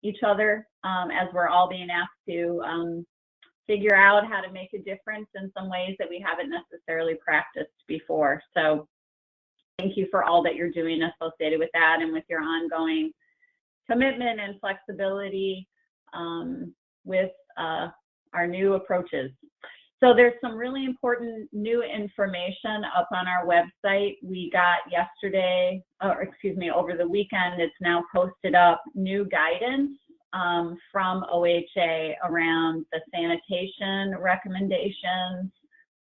each other as we're all being asked to figure out how to make a difference in some ways that we haven't necessarily practiced before. So thank you for all that you're doing associated with that and with your ongoing commitment and flexibility with our new approaches. So there's some really important new information up on our website. We got yesterday, or excuse me, over the weekend, it's now posted up, new guidance from OHA around the sanitation recommendations.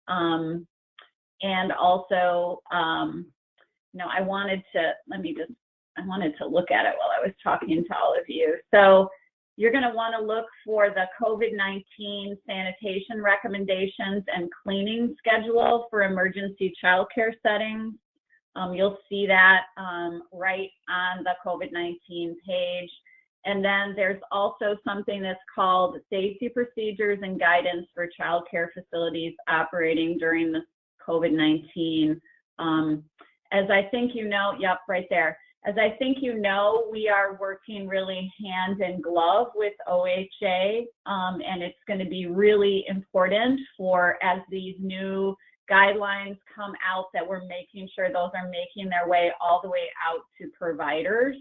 And also, I wanted to look at it while I was talking to all of you. So you're going to want to look for the COVID-19 sanitation recommendations and cleaning schedule for emergency childcare settings. You'll see that right on the COVID-19 page. And then there's also something that's called safety procedures and guidance for childcare facilities operating during the COVID-19. As I think you know, yep, right there. As I think you know, we are working really hand in glove with OHA, and it's going to be really important for, as these new guidelines come out, that we're making sure those are making their way all the way out to providers.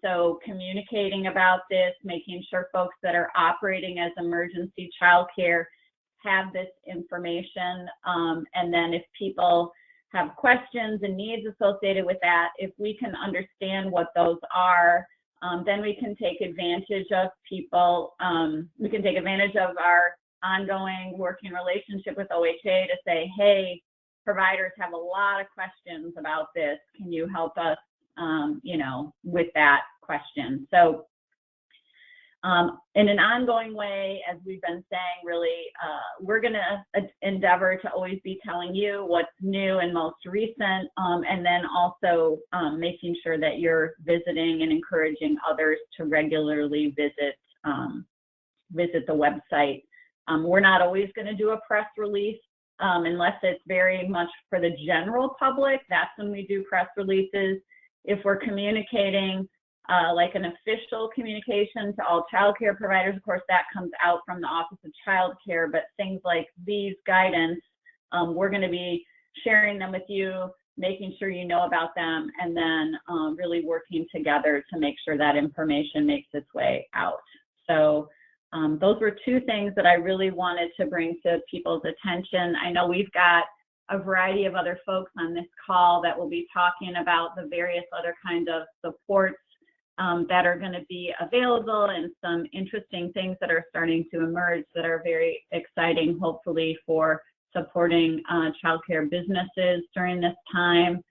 So communicating about this, making sure folks that are operating as emergency childcare have this information, and then if people have questions and needs associated with that, if we can understand what those are, then we can take advantage of people, we can take advantage of our ongoing working relationship with OHA to say, hey, providers have a lot of questions about this. Can you help us, with that question? So in an ongoing way, as we've been saying, really, we're going to endeavor to always be telling you what's new and most recent, and then also making sure that you're visiting and encouraging others to regularly visit the website. We're not always going to do a press release unless it's very much for the general public. That's when we do press releases. If we're communicating like an official communication to all childcare providers, of course, that comes out from the Office of Child Care, but things like these guidance, we're going to be sharing them with you, making sure you know about them, and then really working together to make sure that information makes its way out. So those were two things that I really wanted to bring to people's attention. I know we've got a variety of other folks on this call that will be talking about the various other kinds of supports that are going to be available, and some interesting things that are starting to emerge that are very exciting, hopefully, for supporting childcare businesses during this time.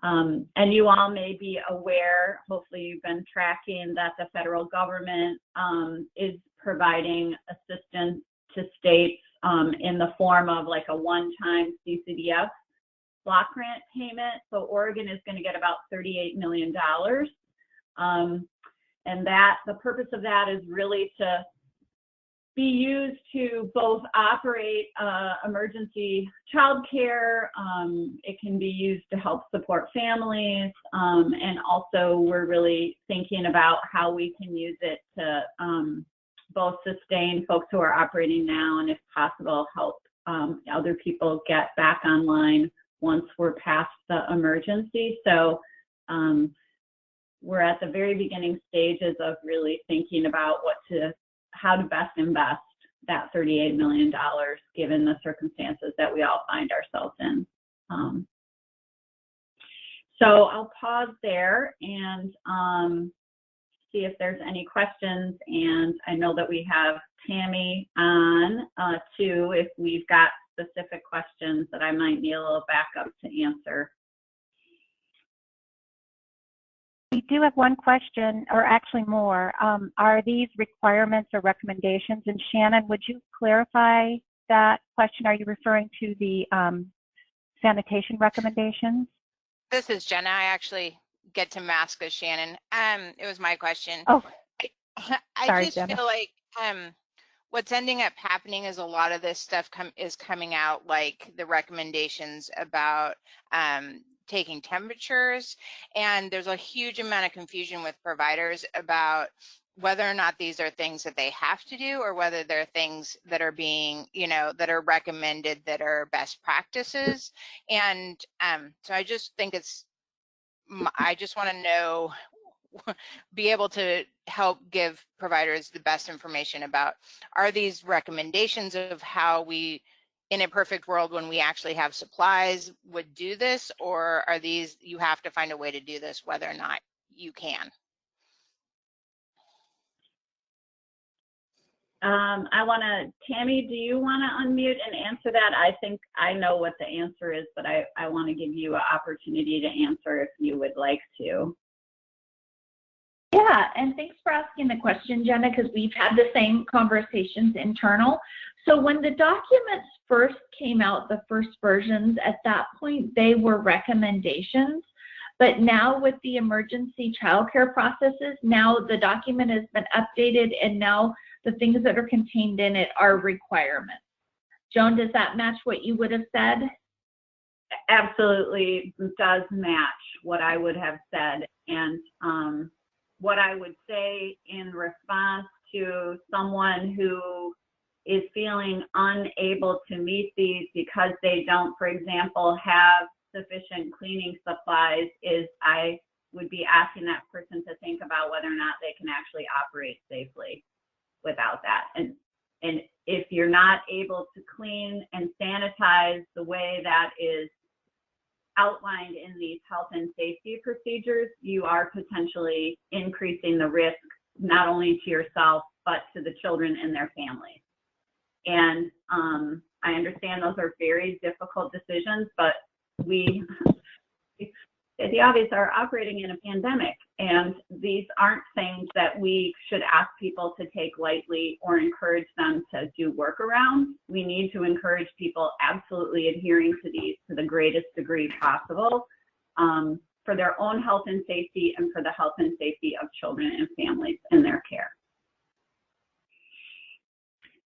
And you all may be aware, hopefully you've been tracking, that the federal government is providing assistance to states in the form of like a one-time CCDF block grant payment. So Oregon is going to get about $38 million. And that the purpose of that is really to be used to both operate emergency childcare. It can be used to help support families, and also we're really thinking about how we can use it to both sustain folks who are operating now, and if possible, help other people get back online once we're past the emergency. So we're at the very beginning stages of really thinking about how to best invest that $38 million given the circumstances that we all find ourselves in. So I'll pause there and see if there's any questions. And I know that we have Tammy on too, if we've got specific questions that I might need a little backup to answer. We do have one question, or actually more. Are these requirements or recommendations? And Shannon, would you clarify that question? Are you referring to the sanitation recommendations? This is Jenna. I actually get to mask as Shannon. It was my question. Oh, I sorry, just Jenna. feel like what's ending up happening is a lot of this stuff is coming out, like the recommendations about taking temperatures, and there's a huge amount of confusion with providers about whether or not these are things that they have to do or whether they're things that are being, that are recommended that are best practices. And so I just think I just want to know, be able to help give providers the best information about, are these recommendations of how we, in a perfect world when we actually have supplies, would do this, or are these, you have to find a way to do this whether or not you can? Tammy, do you want to unmute and answer that? I think I know what the answer is, but I want to give you an opportunity to answer if you would like to. Yeah, and thanks for asking the question, Jenna, because we've had the same conversations internal. So when the documents first came out, the first versions, at that point, they were recommendations. But now with the emergency childcare processes, now the document has been updated and now the things that are contained in it are requirements. Joan, does that match what you would have said? Absolutely does match what I would have said. And what I would say in response to someone who is feeling unable to meet these because they don't, for example, have sufficient cleaning supplies, is I would be asking that person to think about whether or not they can actually operate safely without that. And if you're not able to clean and sanitize the way that is outlined in these health and safety procedures, you are potentially increasing the risk not only to yourself, but to the children and their families. And I understand those are very difficult decisions, but we, the obvious, are operating in a pandemic, and these aren't things that we should ask people to take lightly or encourage them to do workarounds. We need to encourage people absolutely adhering to these to the greatest degree possible for their own health and safety and for the health and safety of children and families in their care.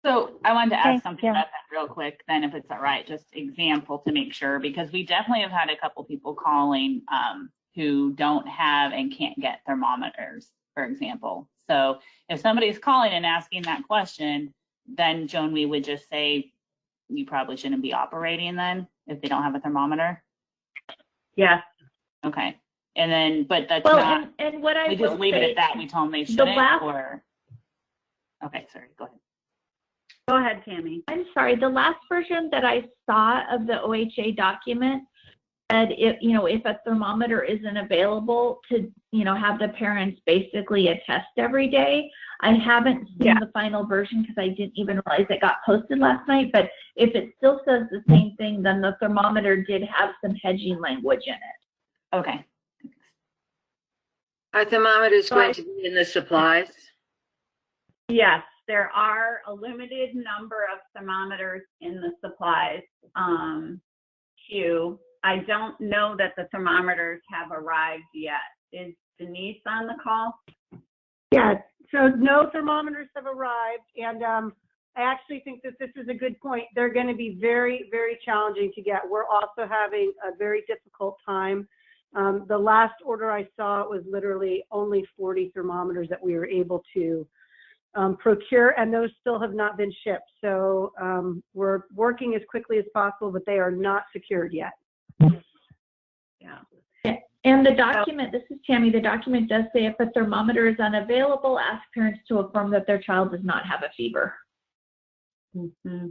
So I wanted to ask something about that real quick, then, if it's all right, just example to make sure, because we definitely have had a couple people calling who don't have and can't get thermometers, for example. So if somebody's calling and asking that question, then Joan, we would just say you probably shouldn't be operating then if they don't have a thermometer. Yes. Okay. And then, but that's well, not, and what I we just leave it at that. We tell them they shouldn't, or, okay, sorry, go ahead. Go ahead, Tammy. I'm sorry, the last version that I saw of the OHA document said if a thermometer isn't available, to have the parents basically attest every day. I haven't seen the final version because I didn't even realize it got posted last night, but if it still says the same thing, then the thermometer did have some hedging language in it. Okay. Are thermometers going to be in the supplies? Yes, there are a limited number of thermometers in the supplies queue. I don't know that the thermometers have arrived yet. Is Denise on the call? Yeah, so no thermometers have arrived, and I actually think that this is a good point. They're going to be very, very challenging to get. We're also having a very difficult time. The last order I saw was literally only 40 thermometers that we were able to procure, and those still have not been shipped. So we're working as quickly as possible, but they are not secured yet. Yeah. And the document, this is Tammy, the document does say if a thermometer is unavailable, ask parents to affirm that their child does not have a fever. Mm-hmm.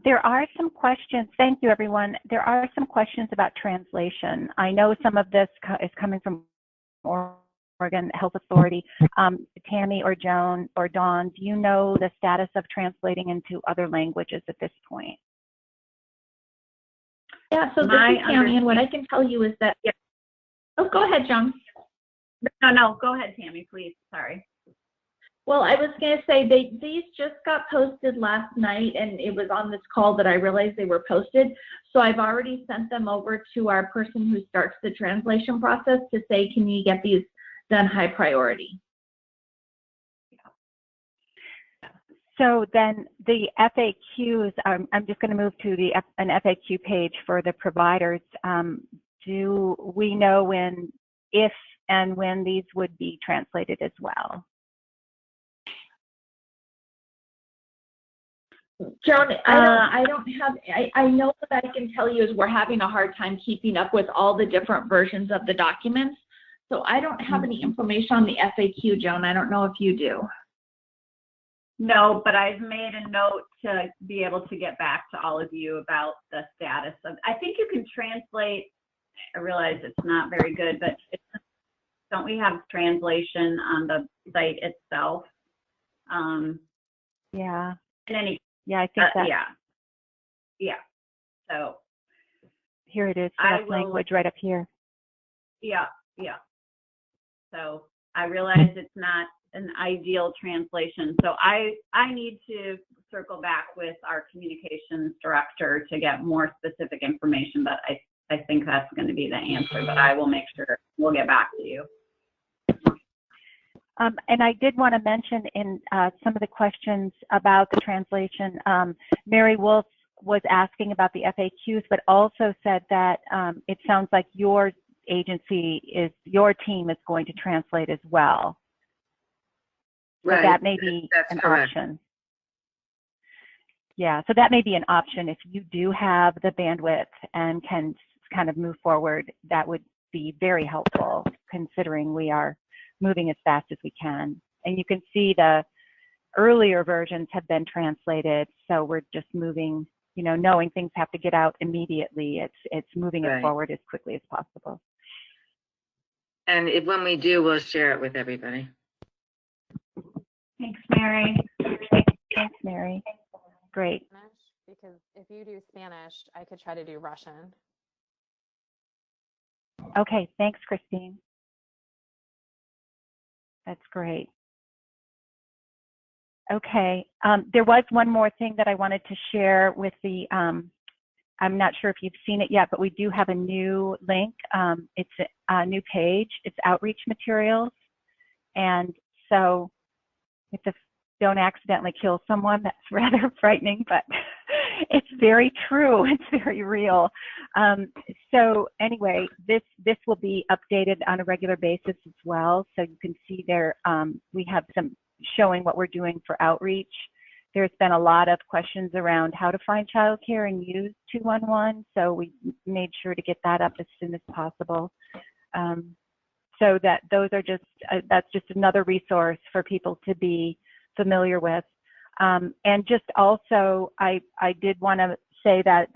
There are some questions. Thank you, everyone. There are some questions about translation. I know some of this is coming from Oregon Health Authority. Tammy or Joan or Dawn, do you know the status of translating into other languages at this point? Yeah, so this is Tammy, and what I can tell you is that, oh, go ahead, Joan. No, go ahead, Tammy, please. Sorry. Well, I was going to say these just got posted last night, and it was on this call that I realized they were posted. So I've already sent them over to our person who starts the translation process to say, can you get these done high priority? So then the FAQs, I'm just going to move to an FAQ page for the providers. Do we know when if and when these would be translated as well. Joan, I don't have, I know what I can tell you is we're having a hard time keeping up with all the different versions of the documents. So I don't have any information on the FAQ, Joan. I don't know if you do. No, but I've made a note to be able to get back to all of you about the status of, I think you can translate, I realize it's not very good, but don't we have translation on the site itself? Yeah. In any, yeah, I think that. Yeah. So here it is, select language right up here. Yeah. So I realize it's not an ideal translation. So I need to circle back with our communications director to get more specific information, but I think that's going to be the answer, but I will make sure we'll get back to you. And I did want to mention in some of the questions about the translation, Mary Wolf was asking about the FAQs, but also said that it sounds like your your team is going to translate as well. Right. So that may be an option. Yeah, so that may be an option if you do have the bandwidth and can kind of move forward. That would be very helpful considering we are moving as fast as we can. And you can see the earlier versions have been translated, so we're just moving, you know, knowing things have to get out immediately. It's moving it forward as quickly as possible. And when we do, we'll share it with everybody. Thanks, Mary. Thanks, Mary. Great. Because if you do Spanish, I could try to do Russian. Okay, thanks, Christine. That's great. Okay, there was one more thing that I wanted to share with the, I'm not sure if you've seen it yet, but we do have a new link. It's a new page. It's outreach materials. And so if don't accidentally kill someone, that's rather frightening, but it's very true. It's very real. So anyway, this will be updated on a regular basis as well. So you can see there, we have some showing what we're doing for outreach. There's been a lot of questions around how to find childcare and use 211. So we made sure to get that up as soon as possible. So that those are just, that's just another resource for people to be familiar with. And just also, I did want to say that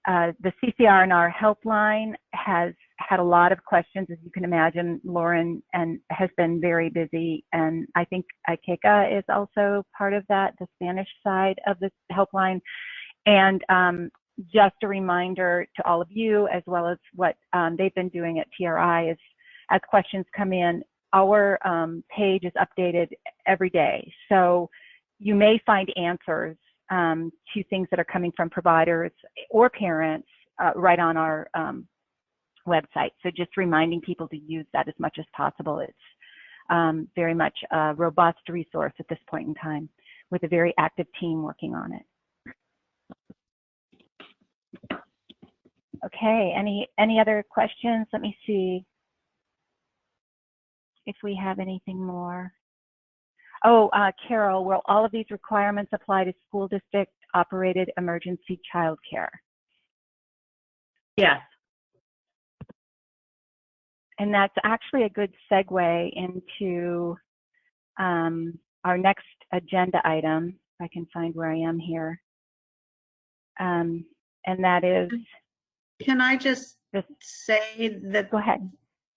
the CCRR helpline has had a lot of questions, as you can imagine. Lauren has been very busy, and I think ICECA is also part of that, the Spanish side of the helpline. And just a reminder to all of you, as well as what they've been doing at TRI, is as questions come in, our page is updated every day. So you may find answers to things that are coming from providers or parents right on our website. So just reminding people to use that as much as possible. It's very much a robust resource at this point in time with a very active team working on it. Okay, any other questions? Let me see if we have anything more. Oh, Carol, will all of these requirements apply to school district operated emergency childcare? Yes. And that's actually a good segue into our next agenda item, if I can find where I am here. And that is... Can I just say that go ahead.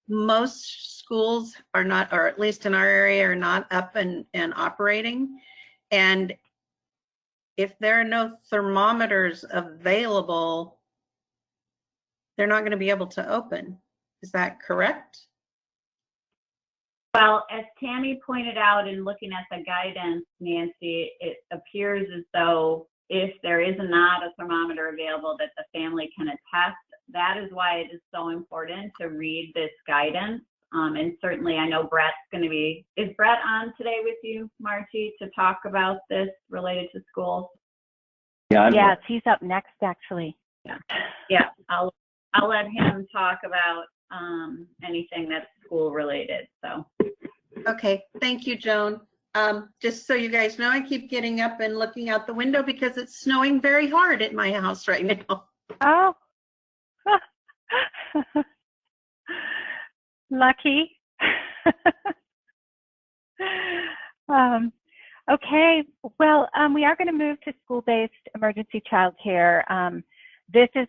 Most schools are not, or at least in our area, are not up and operating. And if there are no thermometers available, they're not going to be able to open. Is that correct? Well, as Tammy pointed out in looking at the guidance, Nancy, it appears as though if there is not a thermometer available that the family can attest. That is why it is so important to read this guidance. And certainly I know Brett's going to be, is Brett on today with you, Margie, to talk about this related to schools? Yeah, yes, he's up next actually. Yeah, I'll let him talk about anything that's school related. So. Okay, thank you, Joan. Just so you guys know, I keep getting up and looking out the window because it's snowing very hard at my house right now. Oh, lucky. Okay, well, we are going to move to school-based emergency childcare. This is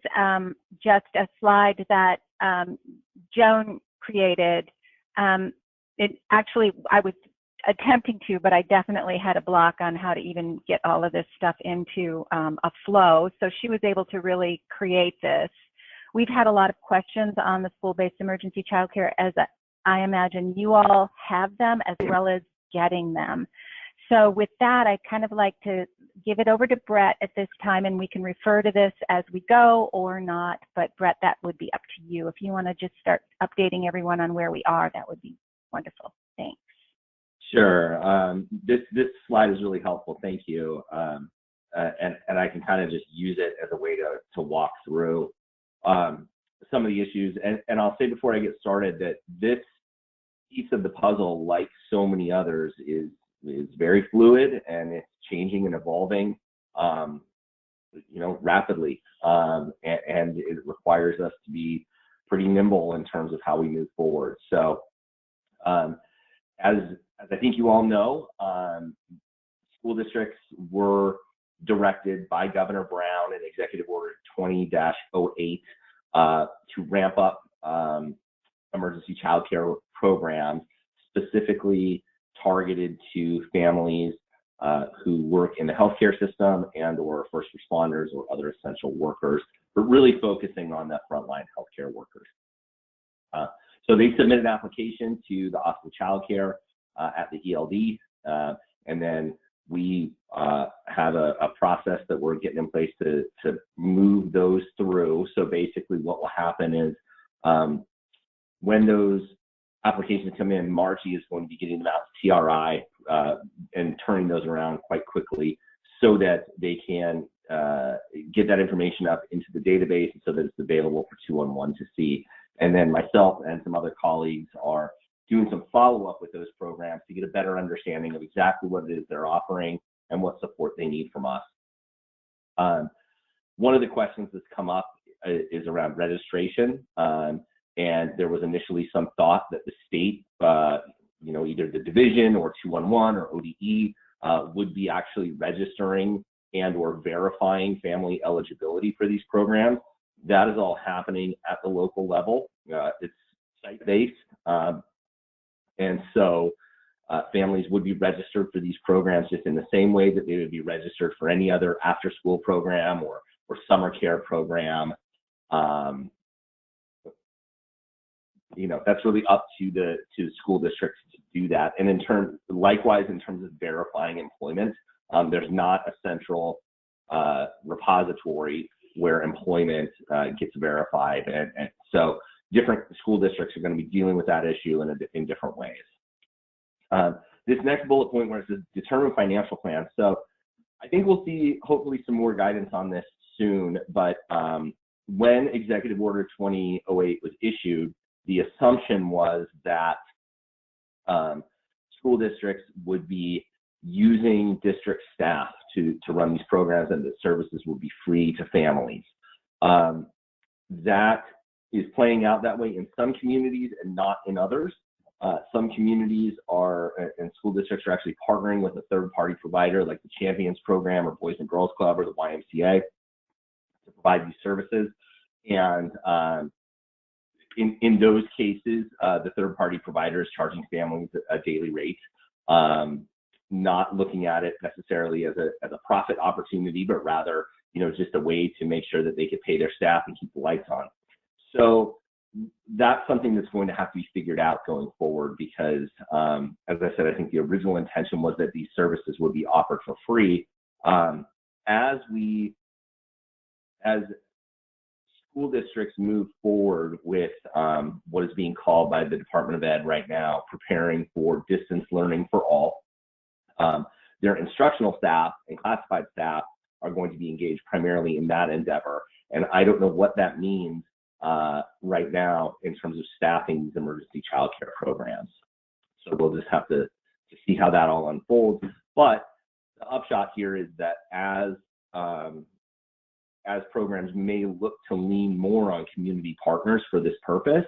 just a slide that Joan created. It actually, I was attempting to, but I definitely had a block on how to even get all of this stuff into a flow. So she was able to really create this. We've had a lot of questions on the school-based emergency childcare, as I imagine you all have them, as well as getting them. So with that, I'd kind of like to give it over to Brett at this time, and we can refer to this as we go or not. But Brett, that would be up to you. If you want to just start updating everyone on where we are, that would be wonderful. Thanks. Sure. This slide is really helpful. Thank you. And I can kind of just use it as a way to walk through some of the issues. And I'll say before I get started that this piece of the puzzle, like so many others, is very fluid, and it's changing and evolving, rapidly. And it requires us to be pretty nimble in terms of how we move forward. So, as I think you all know, school districts were directed by Governor Brown in Executive Order 20-08 to ramp up emergency child care programs, specifically targeted to families who work in the healthcare system and or first responders or other essential workers, but really focusing on the frontline healthcare workers. So they submitted an application to the Office of Child Care at the ELD, and then we have a process that we're getting in place to move those through. So basically what will happen is when those applications come in, Margie is going to be getting them out to TRI and turning those around quite quickly so that they can get that information up into the database so that it's available for 211 to see. And then myself and some other colleagues are doing some follow-up with those programs to get a better understanding of exactly what it is they're offering and what support they need from us. One of the questions that's come up is around registration. And there was initially some thought that the state, either the division or 211 or ODE would be actually registering and or verifying family eligibility for these programs. That is all happening at the local level. It's site-based. And so families would be registered for these programs just in the same way that they would be registered for any other after-school program or summer care program. That's really up to the school districts to do that. And likewise, in terms of verifying employment, there's not a central repository where employment gets verified. And so different school districts are going to be dealing with that issue in different ways. This next bullet point where it says determine financial plans. So I think we'll see hopefully some more guidance on this soon, but when Executive Order 2008 was issued, the assumption was that school districts would be using district staff to run these programs and that services would be free to families. That is playing out that way in some communities and not in others. Some communities and school districts are actually partnering with a third-party provider like the Champions Program or Boys and Girls Club or the YMCA to provide these services. And in those cases, the third-party provider is charging families a daily rate, not looking at it necessarily as a profit opportunity, but rather, just a way to make sure that they could pay their staff and keep the lights on. So that's something that's going to have to be figured out going forward because, as I said, I think the original intention was that these services would be offered for free. As school districts move forward with what is being called by the Department of Ed right now, preparing for distance learning for all, their instructional staff and classified staff are going to be engaged primarily in that endeavor. And I don't know what that means right now in terms of staffing these emergency childcare programs. So we'll just have to see how that all unfolds. But the upshot here is that as programs may look to lean more on community partners for this purpose,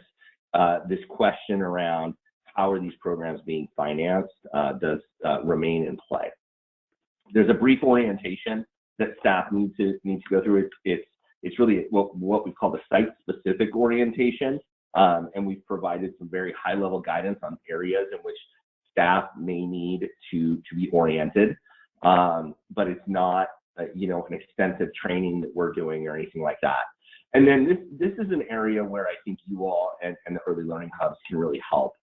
this question around how are these programs being financed does remain in play. There's a brief orientation that staff need to go through. It's really what we call the site-specific orientation, and we've provided some very high-level guidance on areas in which staff may need to be oriented, but it's not an extensive training that we're doing or anything like that. And then this is an area where I think you all and the early learning hubs can really help.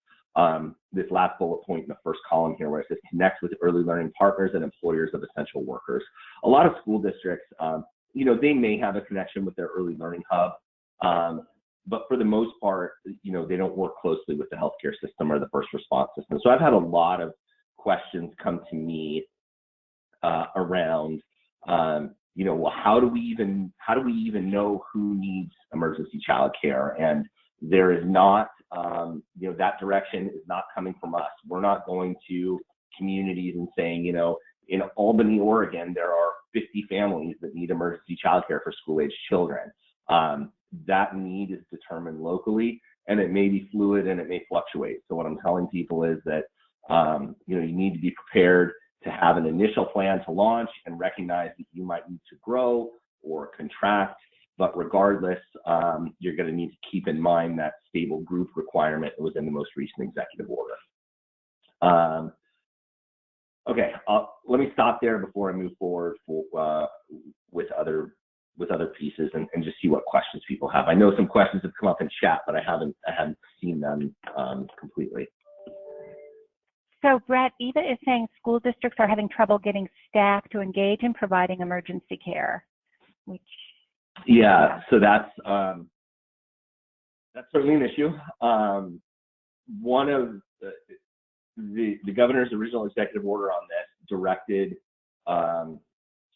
This last bullet point in the first column here where it says connect with early learning partners and employers of essential workers. A lot of school districts, they may have a connection with their early learning hub, but for the most part, they don't work closely with the healthcare system or the first response system. So I've had a lot of questions come to me around, well, how do we even know who needs emergency child care? And there is not, that direction is not coming from us. We're not going to communities and saying, in Albany, Oregon, there are 50 families that need emergency child care for school-aged children. That need is determined locally, and it may be fluid and it may fluctuate. So what I'm telling people is that, you need to be prepared to have an initial plan to launch and recognize that you might need to grow or contract. But regardless, you're going to need to keep in mind that stable group requirement that was in the most recent executive order. Okay, let me stop there before I move forward with other pieces and just see what questions people have. I know some questions have come up in chat, but I haven't seen them completely. So Brett, Eva is saying school districts are having trouble getting staff to engage in providing emergency care, which. Yeah, so that's certainly an issue. One of the governor's original executive order on this directed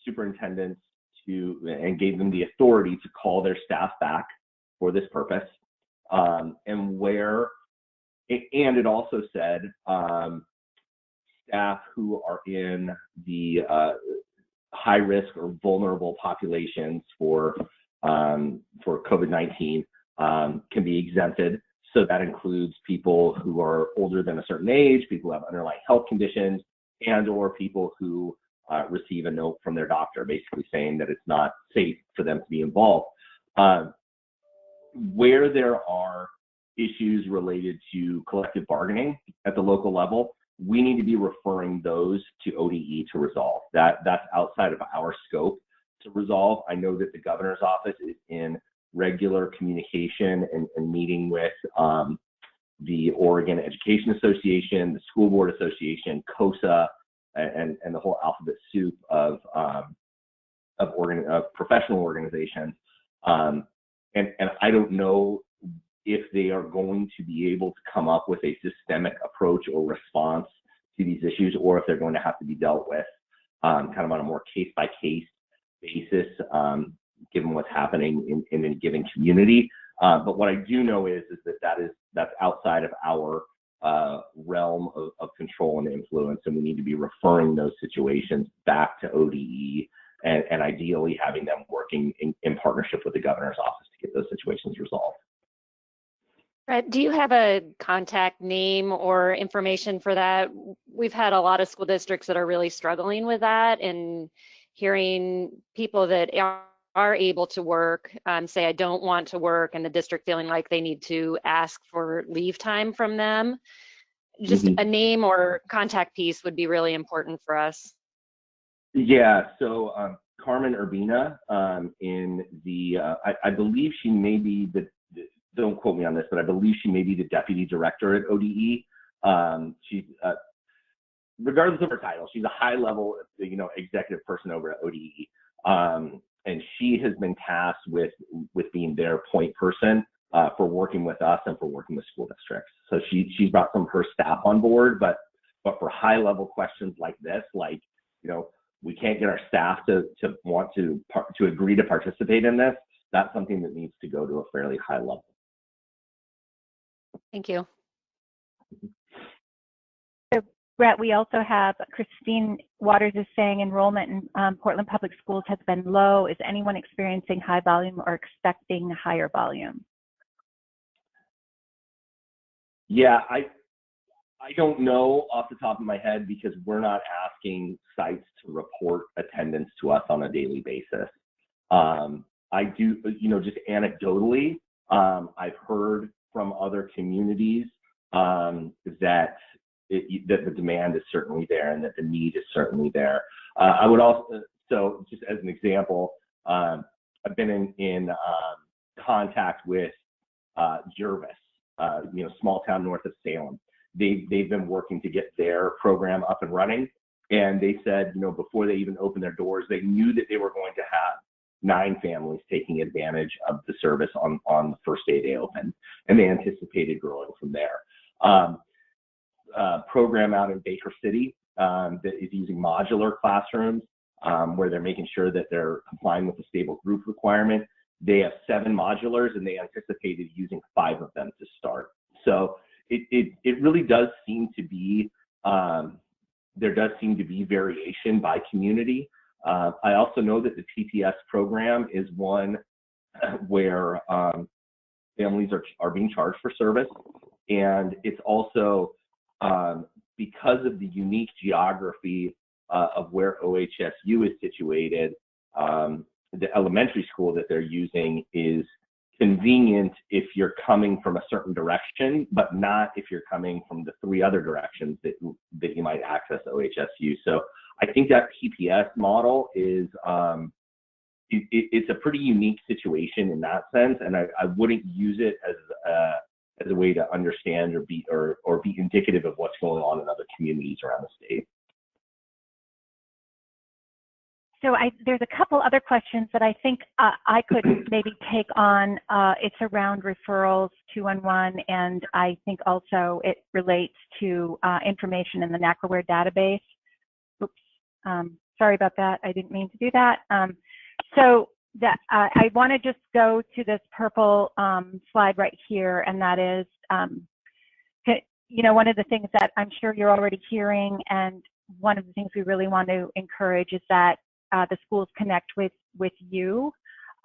superintendents and gave them the authority to call their staff back for this purpose. And it also said staff who are in the high risk or vulnerable populations for COVID-19 can be exempted. So that includes people who are older than a certain age, people who have underlying health conditions, and or people who receive a note from their doctor basically saying that it's not safe for them to be involved. Where there are issues related to collective bargaining at the local level, we need to be referring those to ODE to resolve. That's outside of our scope to resolve. I know that the governor's office is in regular communication and meeting with the Oregon Education Association, the School Board Association, COSA, and the whole alphabet soup of professional organizations. And I don't know if they are going to be able to come up with a systemic approach or response to these issues, or if they're going to have to be dealt with kind of on a more case-by-case basis, given what's happening in a given community. But what I do know is that's outside of our realm of control and influence, and we need to be referring those situations back to ODE and ideally having them working in partnership with the governor's office to get those situations resolved. Brett, do you have a contact name or information for that? We've had a lot of school districts that are really struggling with that, and hearing people that are able to work say, I don't want to work, and the district feeling like they need to ask for leave time from them. Just a name or contact piece would be really important for us. Yeah, so Carmen Urbina in the, I believe she may be don't quote me on this, but I believe she may be the deputy director at ODE. She's, regardless of her title, she's a high level, executive person over at ODE. And she has been tasked with being their point person for working with us and for working with school districts. So she's brought some of her staff on board, but for high level questions like this, like, we can't get our staff to want to agree to participate in this. that's something that needs to go to a fairly high level. Thank you. So, Brett, we also have Christine Waters is saying enrollment in Portland Public Schools has been low. Is anyone experiencing high volume or expecting higher volume? Yeah, I don't know off the top of my head because we're not asking sites to report attendance to us on a daily basis. I do, just anecdotally, I've heard from other communities that the demand is certainly there and that the need is certainly there. I would also, so just as an example, I've been in contact with Jervis, small town north of Salem. They've been working to get their program up and running, and they said, before they even opened their doors, they knew that they were going to have 9 families taking advantage of the service on the first day they opened, and they anticipated growing from there. Program out in Baker City that is using modular classrooms where they're making sure that they're complying with the stable group requirement. They have 7 modulars, and they anticipated using 5 of them to start. So it really does seem to be, there does seem to be variation by community. I also know that the PTS program is one where families are being charged for service, and it's also because of the unique geography of where OHSU is situated, the elementary school that they're using is convenient if you're coming from a certain direction, but not if you're coming from the 3 other directions that you might access OHSU. So I think that PPS model is it's a pretty unique situation in that sense, and I wouldn't use it as a way to understand or be indicative of what's going on in other communities around the state. So there's a couple other questions that I think I could maybe take on. It's around referrals 211, and I think also it relates to information in the NACRAWare database. Oops, sorry about that. I didn't mean to do that. So that I want to just go to this purple slide right here, and that is, one of the things that I'm sure you're already hearing, and one of the things we really want to encourage is that the schools connect with you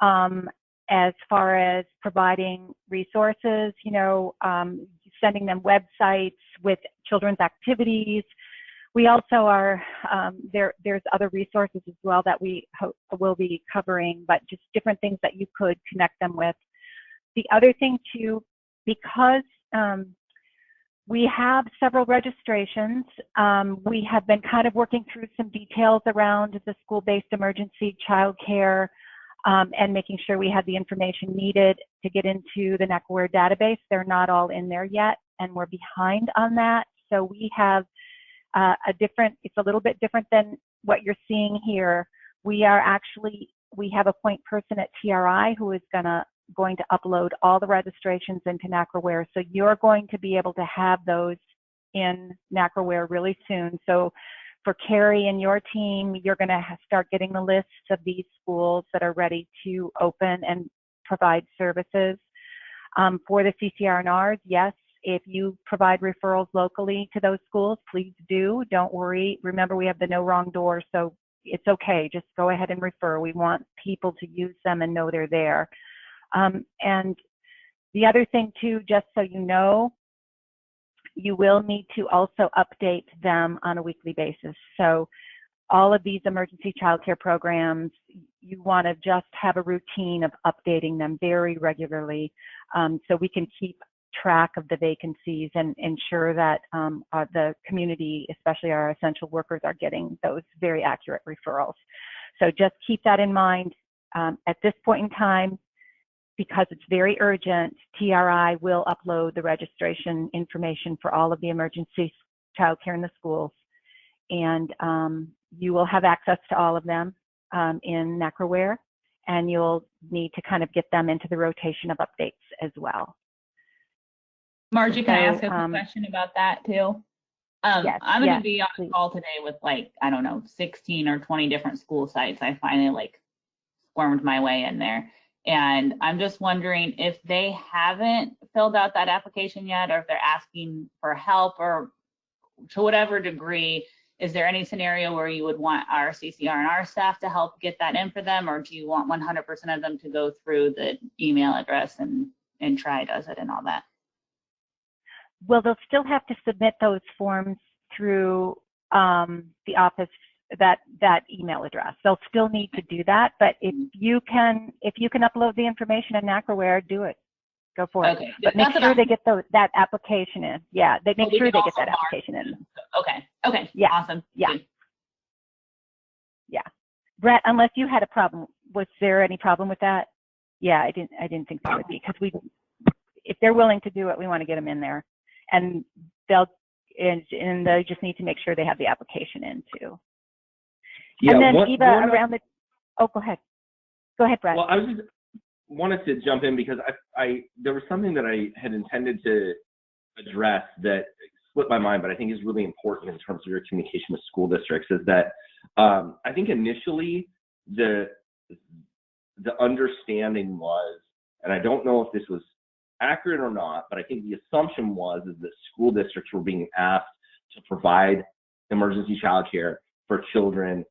as far as providing resources, sending them websites with children's activities. We also are, there's other resources as well that we will be covering, but just different things that you could connect them with. The other thing too, because we have several registrations. We have been kind of working through some details around the school-based emergency childcare and making sure we had the information needed to get into the NACRAWare database. They're not all in there yet, and we're behind on that. So we have it's a little bit different than what you're seeing here. We have a point person at TRI who is going to upload all the registrations into NACRAWare. So you're going to be able to have those in NACRAWare really soon. So for Carrie and your team, you're going to start getting the lists of these schools that are ready to open and provide services. For the CCRRs, yes, if you provide referrals locally to those schools, please do. Don't worry. Remember, we have the no wrong door, so it's okay. Just go ahead and refer. We want people to use them and know they're there. And the other thing too, just so you know, you will need to also update them on a weekly basis. So all of these emergency childcare programs, you want to just have a routine of updating them very regularly so we can keep track of the vacancies and ensure that the community, especially our essential workers, are getting those very accurate referrals. So just keep that in mind. At this point in time, because it's very urgent, TRI will upload the registration information for all of the emergency childcare in the schools. And you will have access to all of them in NACRAWare, and you'll need to kind of get them into the rotation of updates as well. Margie, can I ask a quick question about that too? Yes, I'm going to be on a call today with 16 or 20 different school sites. I finally squirmed my way in there. And I'm just wondering if they haven't filled out that application yet, or if they're asking for help, or to whatever degree, is there any scenario where you would want our CCRR staff to help get that in for them, or do you want 100% of them to go through the email address and try does it and all that? Well, they'll still have to submit those forms through the office, that email address. They'll still need to do that, but if you can upload the information in NACRAWare, do it. Go for it. Okay. But make sure they get that application in. Yeah, they make sure they get that application in. Okay. Okay. Yeah. Awesome. Yeah. Yeah. Brett, unless you had a problem, was there any problem with that? Yeah, I didn't think there would be, because if they're willing to do it, we want to get them in there, and they just need to make sure they have the application in too. Yeah, and then Eva, around the, oh, go ahead. Go ahead, Brett. Well, I was just wanted to jump in because there was something that I had intended to address that slipped my mind, but I think is really important in terms of your communication with school districts, is that I think initially the understanding was, and I don't know if this was accurate or not, but I think the assumption was that school districts were being asked to provide emergency childcare for children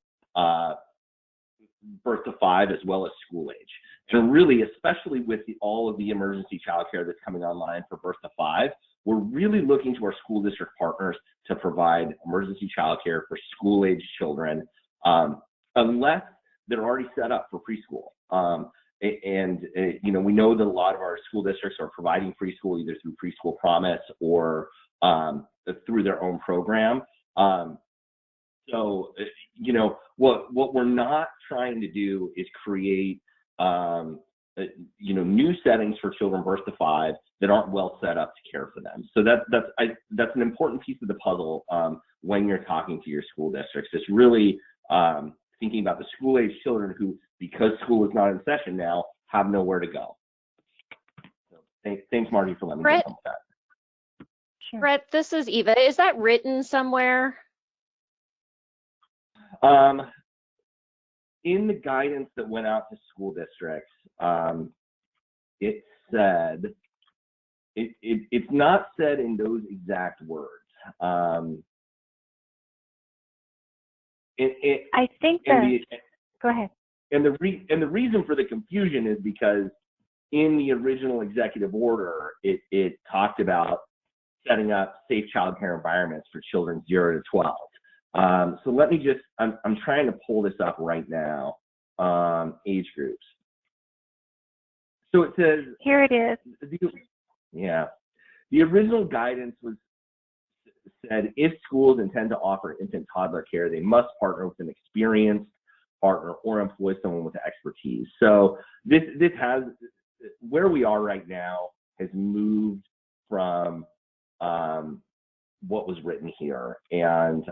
birth to 5 as well as school age. And really, especially with all of the emergency childcare that's coming online for birth to 5, we're really looking to our school district partners to provide emergency childcare for school age children, unless they're already set up for preschool. You know, we know that a lot of our school districts are providing preschool either through Preschool Promise or through their own program. So, you know, what we're not trying to do is create, you know, new settings for children birth to 5 that aren't well set up to care for them. So that's an important piece of the puzzle when you're talking to your school districts. It's really thinking about the school age children who, because school is not in session now, have nowhere to go. So thanks, Marty, for letting me jump with that. Sure. Brett, this is Eva. Is that written somewhere? In the guidance that went out to school districts, it said, it's not said in those exact words. I think that, go ahead. And the reason for the confusion is because in the original executive order, it talked about setting up safe childcare environments for children 0 to 12. So let me just, I'm trying to pull this up right now, age groups. So it says, here it is. The original guidance said if schools intend to offer infant toddler care, they must partner with an experienced partner or employ someone with expertise. So this has, where we are right now has moved from what was written here, and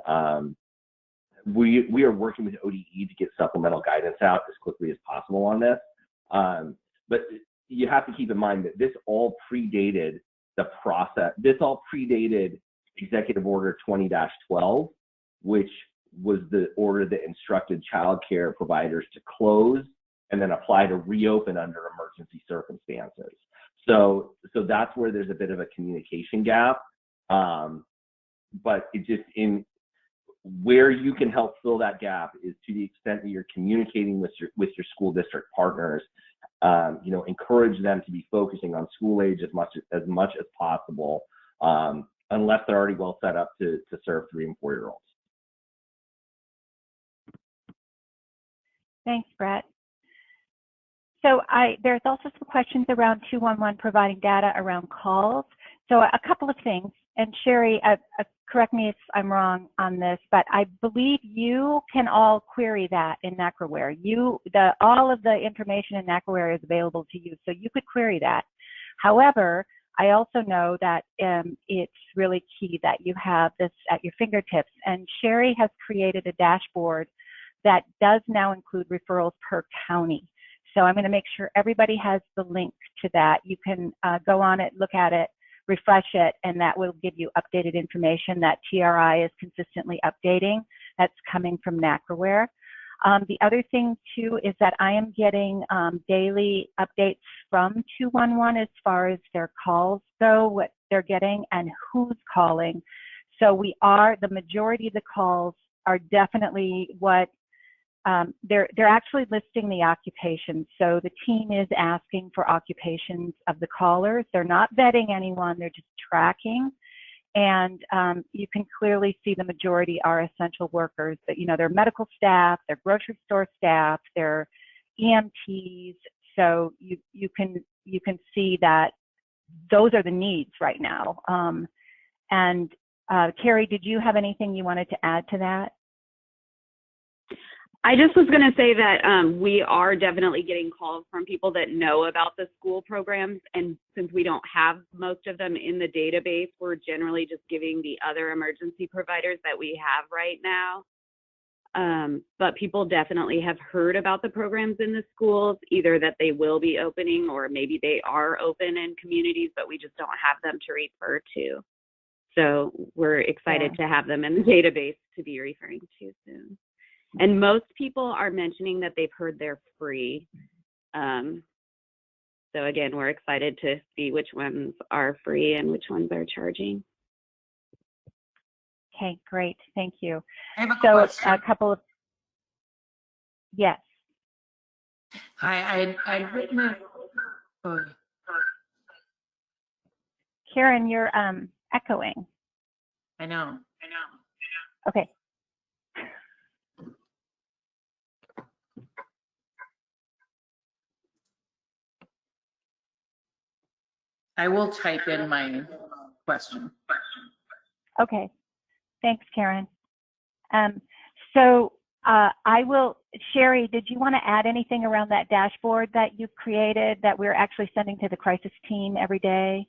we are working with ODE to get supplemental guidance out as quickly as possible on this. But you have to keep in mind that this all predated the process. This all predated Executive Order 20-12, which was the order that instructed child care providers to close and then apply to reopen under emergency circumstances. So that's where there's a bit of a communication gap. But it just, in where you can help fill that gap is to the extent that you're communicating with your school district partners. You know, encourage them to be focusing on school age as much as possible, unless they're already well set up to serve 3- and 4-year-olds. Thanks, Brett. So there's also some questions around 211 providing data around calls. So a couple of things, and Sherry, correct me if I'm wrong on this, but I believe you can all query that in NACRAWare. All of the information in NACRAWare is available to you, so you could query that. However, I also know that it's really key that you have this at your fingertips, and Sherry has created a dashboard that does now include referrals per county. So I'm going to make sure everybody has the link to that. You can go on it, look at it, refresh it, and that will give you updated information that TRI is consistently updating. That's coming from NACRAWare. The other thing too is that I am getting daily updates from 211 as far as their calls go, what they're getting and who's calling. So the majority of the calls are definitely what they're actually listing the occupations. So the team is asking for occupations of the callers. They're not vetting anyone, they're just tracking. And you can clearly see the majority are essential workers. That they're medical staff, they're grocery store staff, they're EMTs. So you can see that those are the needs right now. And Carrie, did you have anything you wanted to add to that? I just was going to say that we are definitely getting calls from people that know about the school programs, and since we don't have most of them in the database, we're generally just giving the other emergency providers that we have right now. But people definitely have heard about the programs in the schools, either that they will be opening or maybe they are open in communities, but we just don't have them to refer to. So we're excited to have them in the database to be referring to soon. And most people are mentioning that they've heard they're free. So again, we're excited to see which ones are free and which ones are charging. Okay, great. Thank you. I have a question. A couple of, yes. I'd written a, Karen, you're echoing. I know. Okay. I will type in my question. Okay. Thanks, Karen. So I will, Sherry, did you want to add anything around that dashboard that you've created that we're actually sending to the crisis team every day?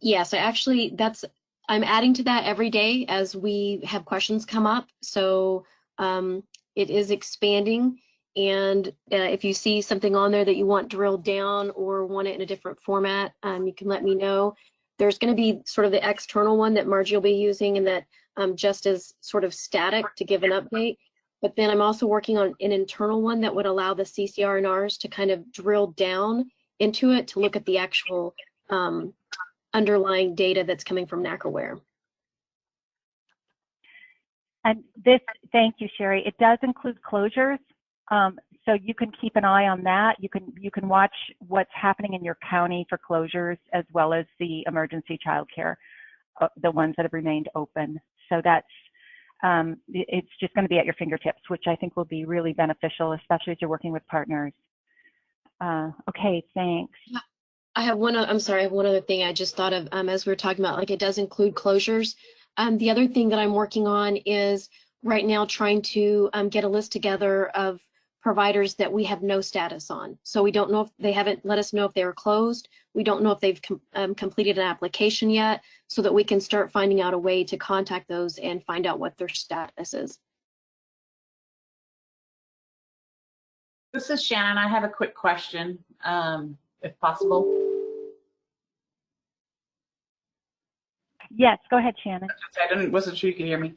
Yes, I'm adding to that every day as we have questions come up. So it is expanding. And if you see something on there that you want drilled down or want it in a different format, you can let me know. There's going to be sort of the external one that Margie will be using, and that just as sort of static to give an update. But then I'm also working on an internal one that would allow the CCRNRs to kind of drill down into it to look at the actual underlying data that's coming from NACRWare. And this, thank you, Sherry. It does include closures. So you can keep an eye on that. You can watch what's happening in your county for closures, as well as the emergency childcare, the ones that have remained open. So that's it's just going to be at your fingertips, which I think will be really beneficial, especially as you're working with partners. Okay, thanks. I have one other thing I just thought of as we were talking about, like it does include closures. The other thing that I'm working on is right now trying to get a list together of providers that we have no status on. So we don't know if they haven't let us know if they were closed. We don't know if they've completed an application yet, so that we can start finding out a way to contact those and find out what their status is. This is Shannon. I have a quick question, if possible. Yes, go ahead, Shannon. I wasn't sure you could hear me.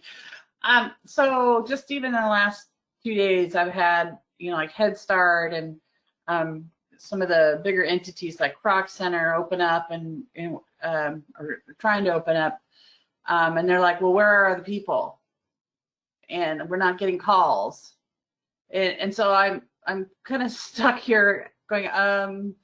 So just even in the last few days, I've had, like Head Start and some of the bigger entities like Croc Center open up and or trying to open up, and they're like, well, where are the people? And we're not getting calls, and so I'm kind of stuck here going,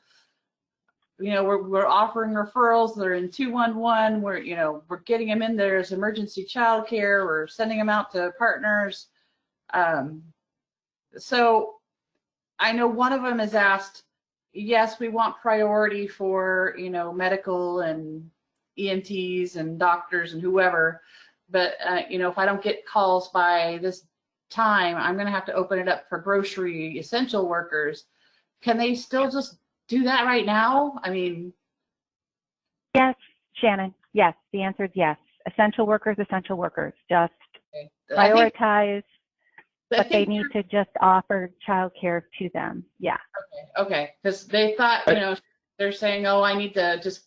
we're offering referrals. They're in 211. We're getting them in there as emergency child care. We're sending them out to partners. So I know one of them has asked, yes, we want priority for, medical and EMTs and doctors and whoever, but, if I don't get calls by this time, I'm going to have to open it up for grocery essential workers. Can they still just do that right now? I mean. Yes, Shannon, yes, the answer is yes. Essential workers, just prioritize, but they need to just offer childcare to them. Yeah. Okay, because they thought, they're saying, oh, I need to just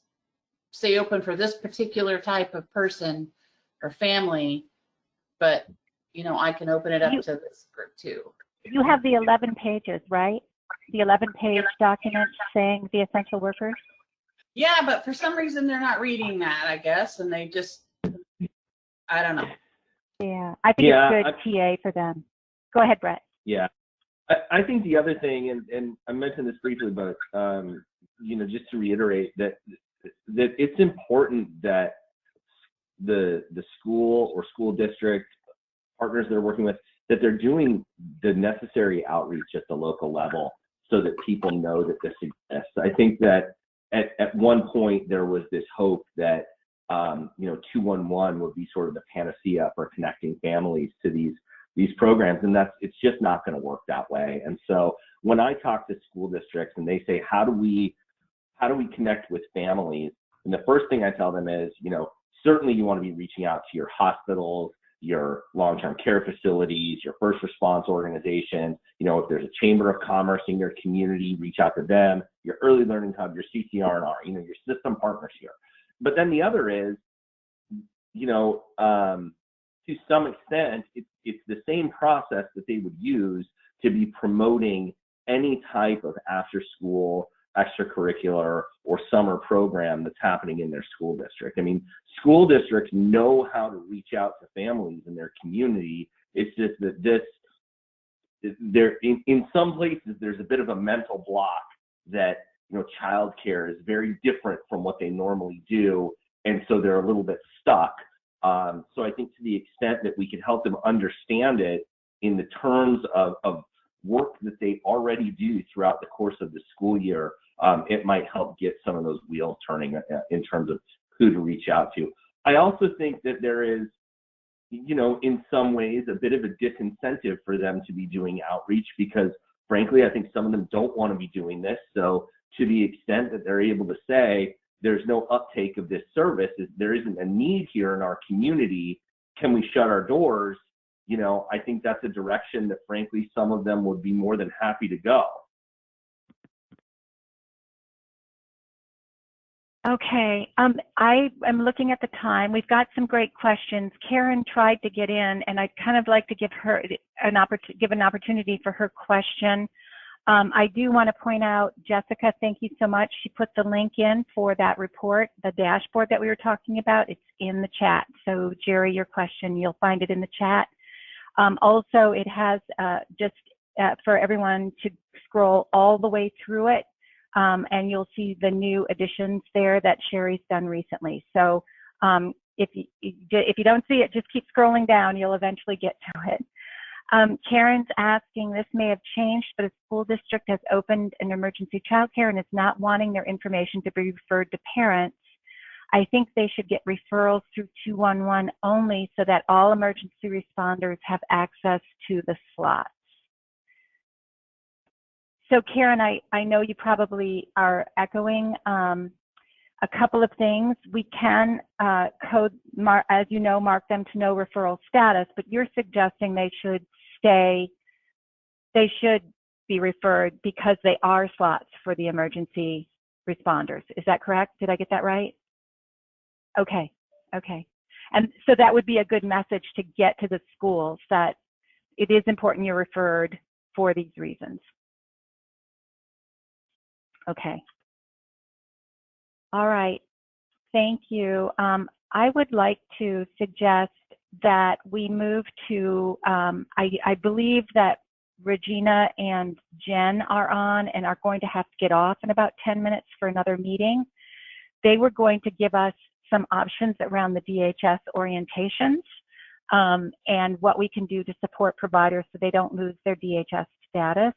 stay open for this particular type of person or family, but you know, I can open it up to this group too. You have the 11 pages, right? The 11-page document saying the essential workers? Yeah, but for some reason they're not reading that, I guess, and they just, I don't know. Yeah, I think it's good TA for them. Go ahead, Brett. Yeah, I think the other thing, and I mentioned this briefly, but you know, just to reiterate that it's important that the school or school district partners they're working with, that they're doing the necessary outreach at the local level so that people know that this exists. I think that at one point there was this hope that you know, 211 would be sort of the panacea for connecting families to these programs, and it's just not going to work that way. And so when I talk to school districts and they say, how do we connect with families, and the first thing I tell them is, you know, certainly you want to be reaching out to your hospitals, your long-term care facilities, your first response organizations. You know, if there's a chamber of commerce in your community, reach out to them, your early learning hub, your CCRR, you know, your system partners here. But then the other is, you know, to some extent, it's the same process that they would use to be promoting any type of after-school, extracurricular, or summer program that's happening in their school district. I mean, school districts know how to reach out to families in their community. It's just that in some places, there's a bit of a mental block that, you know, childcare is very different from what they normally do, and so they're a little bit stuck. So I think to the extent that we can help them understand it in the terms of work that they already do throughout the course of the school year, it might help get some of those wheels turning in terms of who to reach out to. I also think that there is, you know, in some ways a bit of a disincentive for them to be doing outreach because, frankly, I think some of them don't want to be doing this. So to the extent that they're able to say, there's no uptake of this service, there isn't a need here in our community, can we shut our doors? You know, I think that's a direction that, frankly, some of them would be more than happy to go. Okay, I am looking at the time. We've got some great questions. Karen tried to get in, and I'd kind of like to give her an opportunity for her question. I do want to point out, Jessica, thank you so much. She put the link in for that report, the dashboard that we were talking about. It's in the chat. So Jerry, your question, you'll find it in the chat. Also, it has for everyone to scroll all the way through it, and you'll see the new additions there that Sherry's done recently. So if you don't see it, just keep scrolling down. You'll eventually get to it. Karen's asking, this may have changed, but a school district has opened an emergency childcare and is not wanting their information to be referred to parents. I think they should get referrals through 211 only so that all emergency responders have access to the slots. So Karen, I know you probably are echoing a couple of things. We can as you know, mark them to no referral status, but you're suggesting they should be referred because they are slots for the emergency responders. Is that correct? Did I get that right? Okay, okay. And so that would be a good message to get to the schools, that it is important you're referred for these reasons. Okay. All right, thank you. I would like to suggest that we move to, I believe that Regina and Jen are on and are going to have to get off in about 10 minutes for another meeting. They were going to give us some options around the DHS orientations and what we can do to support providers so they don't lose their DHS status.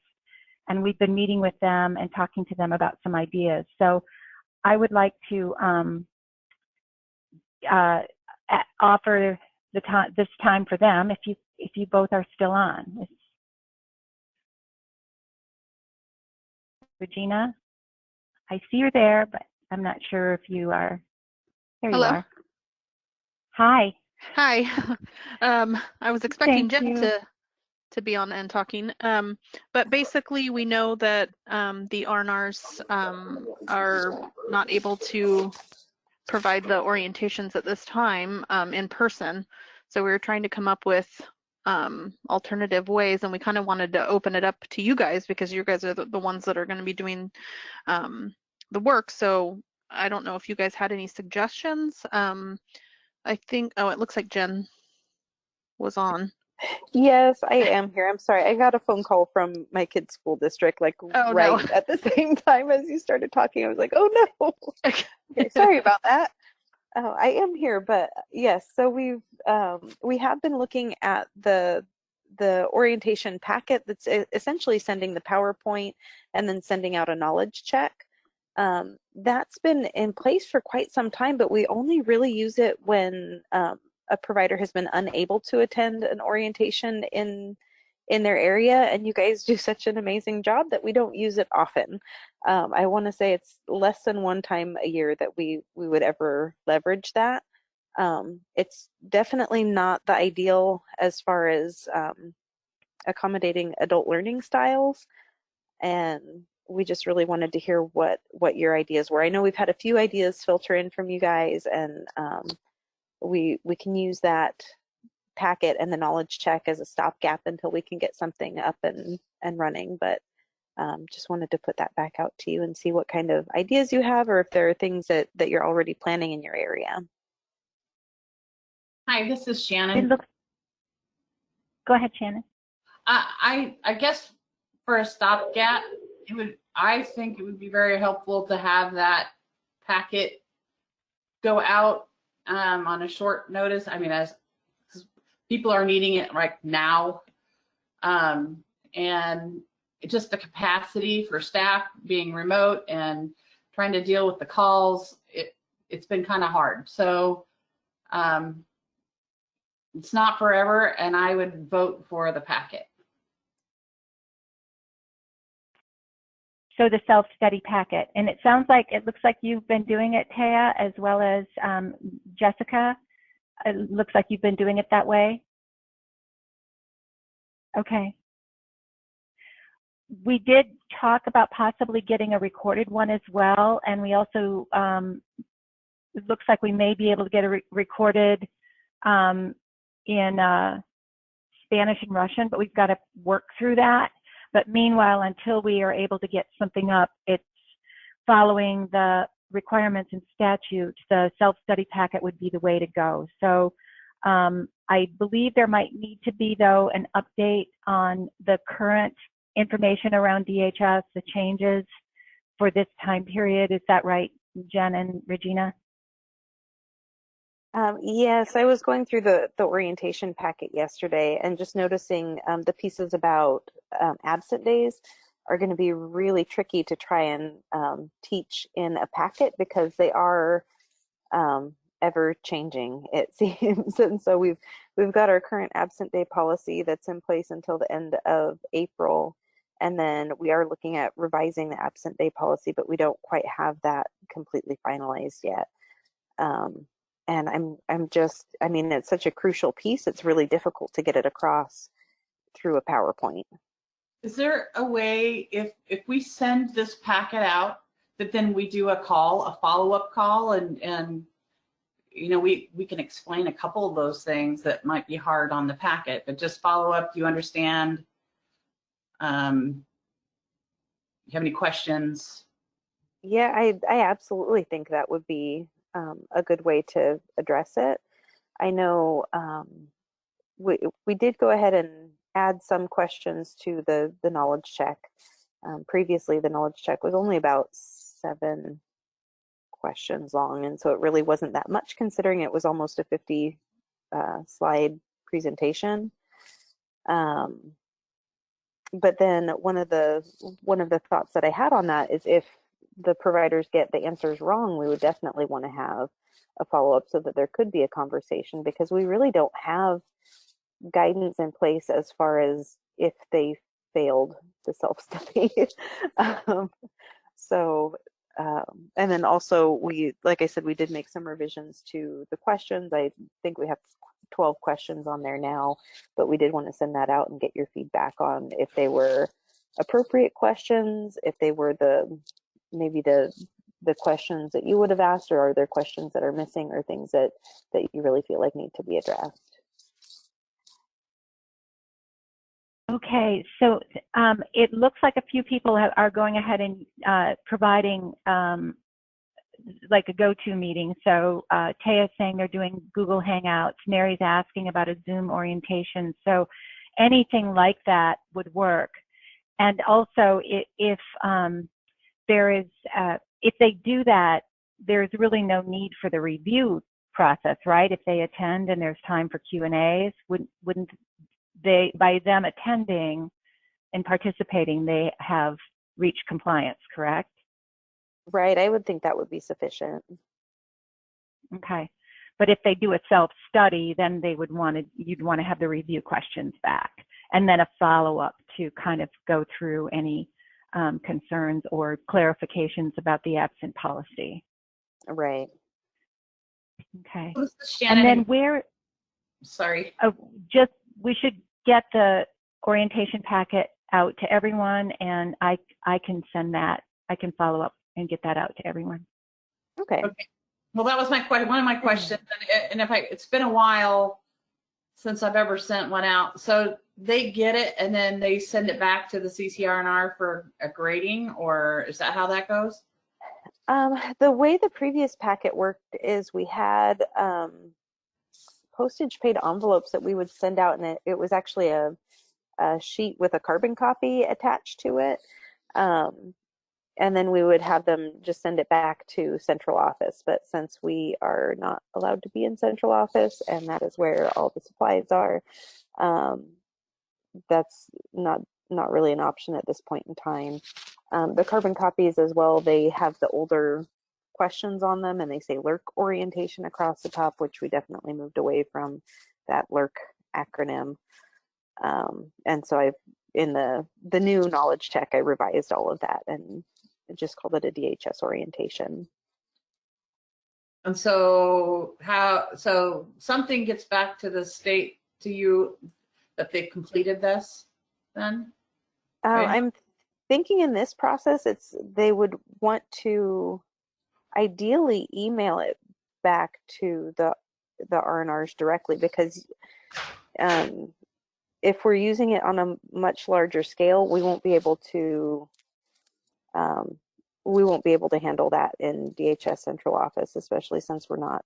And we've been meeting with them and talking to them about some ideas. So I would like to offer this time for them if you both are still on. Regina, I see you're there, but I'm not sure if you are. There you are. Hi. Hi. I was expecting Jen to be on and talking, but basically we know that the RNRs are not able to provide the orientations at this time in person, so we were trying to come up with alternative ways, and we kind of wanted to open it up to you guys because you guys are the ones that are going to be doing the work. So I don't know if you guys had any suggestions. I think, oh, it looks like Jen was on. Yes, I am here. I'm sorry. I got a phone call from my kid's school district, like right at the same time as you started talking. I was like, oh no. Okay, sorry about that. I am here, but yes. So we have been looking at the orientation packet that's essentially sending the PowerPoint and then sending out a knowledge check. That's been in place for quite some time, but we only really use it when a provider has been unable to attend an orientation in their area, and you guys do such an amazing job that we don't use it often. I want to say it's less than one time a year that we would ever leverage that. It's definitely not the ideal as far as accommodating adult learning styles, and we just really wanted to hear what your ideas were. I know we've had a few ideas filter in from you guys, and we can use that packet and the knowledge check as a stopgap until we can get something up and running. But just wanted to put that back out to you and see what kind of ideas you have, or if there are things that you're already planning in your area. Hi, this is Shannon. Go ahead, Shannon. I guess for a stopgap, I think it would be very helpful to have that packet go out on a short notice. I mean, as people are needing it right now, and just the capacity for staff being remote and trying to deal with the calls, it's been kind of hard. So it's not forever, and I would vote for the packet. So the self-study packet, and it looks like you've been doing it, Taya, as well as Jessica. It looks like you've been doing it that way. Okay. We did talk about possibly getting a recorded one as well, and we also, it looks like we may be able to get a recorded in Spanish and Russian, but we've got to work through that. But meanwhile, until we are able to get something up, it's following the requirements and statutes, the self-study packet would be the way to go. So I believe there might need to be, though, an update on the current information around DHS, the changes for this time period. Is that right, Jen and Regina? Yes, I was going through the orientation packet yesterday and just noticing the pieces about absent days are going to be really tricky to try and teach in a packet because they are ever changing, it seems. And so we've got our current absent day policy that's in place until the end of April. And then we are looking at revising the absent day policy, but we don't quite have that completely finalized yet. And I mean, it's such a crucial piece, it's really difficult to get it across through a PowerPoint. Is there a way, if we send this packet out, that then we do a follow-up call, and you know, we can explain a couple of those things that might be hard on the packet, but just follow up, do you understand? You have any questions? Yeah, I absolutely think that would be a good way to address it. I know we did go ahead and add some questions to the knowledge check. Previously, the knowledge check was only about 7 questions long, and so it really wasn't that much considering it was almost a 50 slide presentation. But then one of the thoughts that I had on that is if the providers get the answers wrong, we would definitely want to have a follow-up so that there could be a conversation, because we really don't have guidance in place as far as if they failed the self-study. And then also like I said, we did make some revisions to the questions. I think we have 12 questions on there now, but we did want to send that out and get your feedback on if they were appropriate questions, if they were maybe the questions that you would have asked, or are there questions that are missing or things that you really feel like need to be addressed. Okay, so it looks like a few people are going ahead and providing like a go-to meeting. So Taya's saying they're doing Google Hangouts. Mary's asking about a Zoom orientation. So anything like that would work. And also, if there is, if they do that, there's really no need for the review process, right? If they attend and there's time for Q&As, wouldn't they, by them attending and participating, they have reached compliance, correct? Right, I would think that would be sufficient. Okay, but if they do a self-study, then they would you'd want to have the review questions back, and then a follow-up to kind of go through any concerns or clarifications about the absent policy. Right. Okay. Shannon, and then where? Sorry. We should get the orientation packet out to everyone, and I can send that. I can follow up and get that out to everyone. Okay. Well, that was one of my questions, and it's been a while since I've ever sent one out. So they get it and then they send it back to the CCRR for a grading, or is that how that goes? The way the previous packet worked is we had postage paid envelopes that we would send out, and it was actually a sheet with a carbon copy attached to it. And then we would have them just send it back to central office. But since we are not allowed to be in central office, and that is where all the supplies are, that's not really an option at this point in time. The carbon copies as well, they have the older questions on them, and they say LERC orientation across the top, which we definitely moved away from that LERC acronym. And so in the new knowledge check, I revised all of that and just called it a DHS orientation. And so so something gets back to the state, to you, that they've completed this then? Right? I'm thinking in this process, they would want to ideally email it back to the R&Rs directly, because if we're using it on a much larger scale, we won't be able to handle that in DHS central office, especially since we're not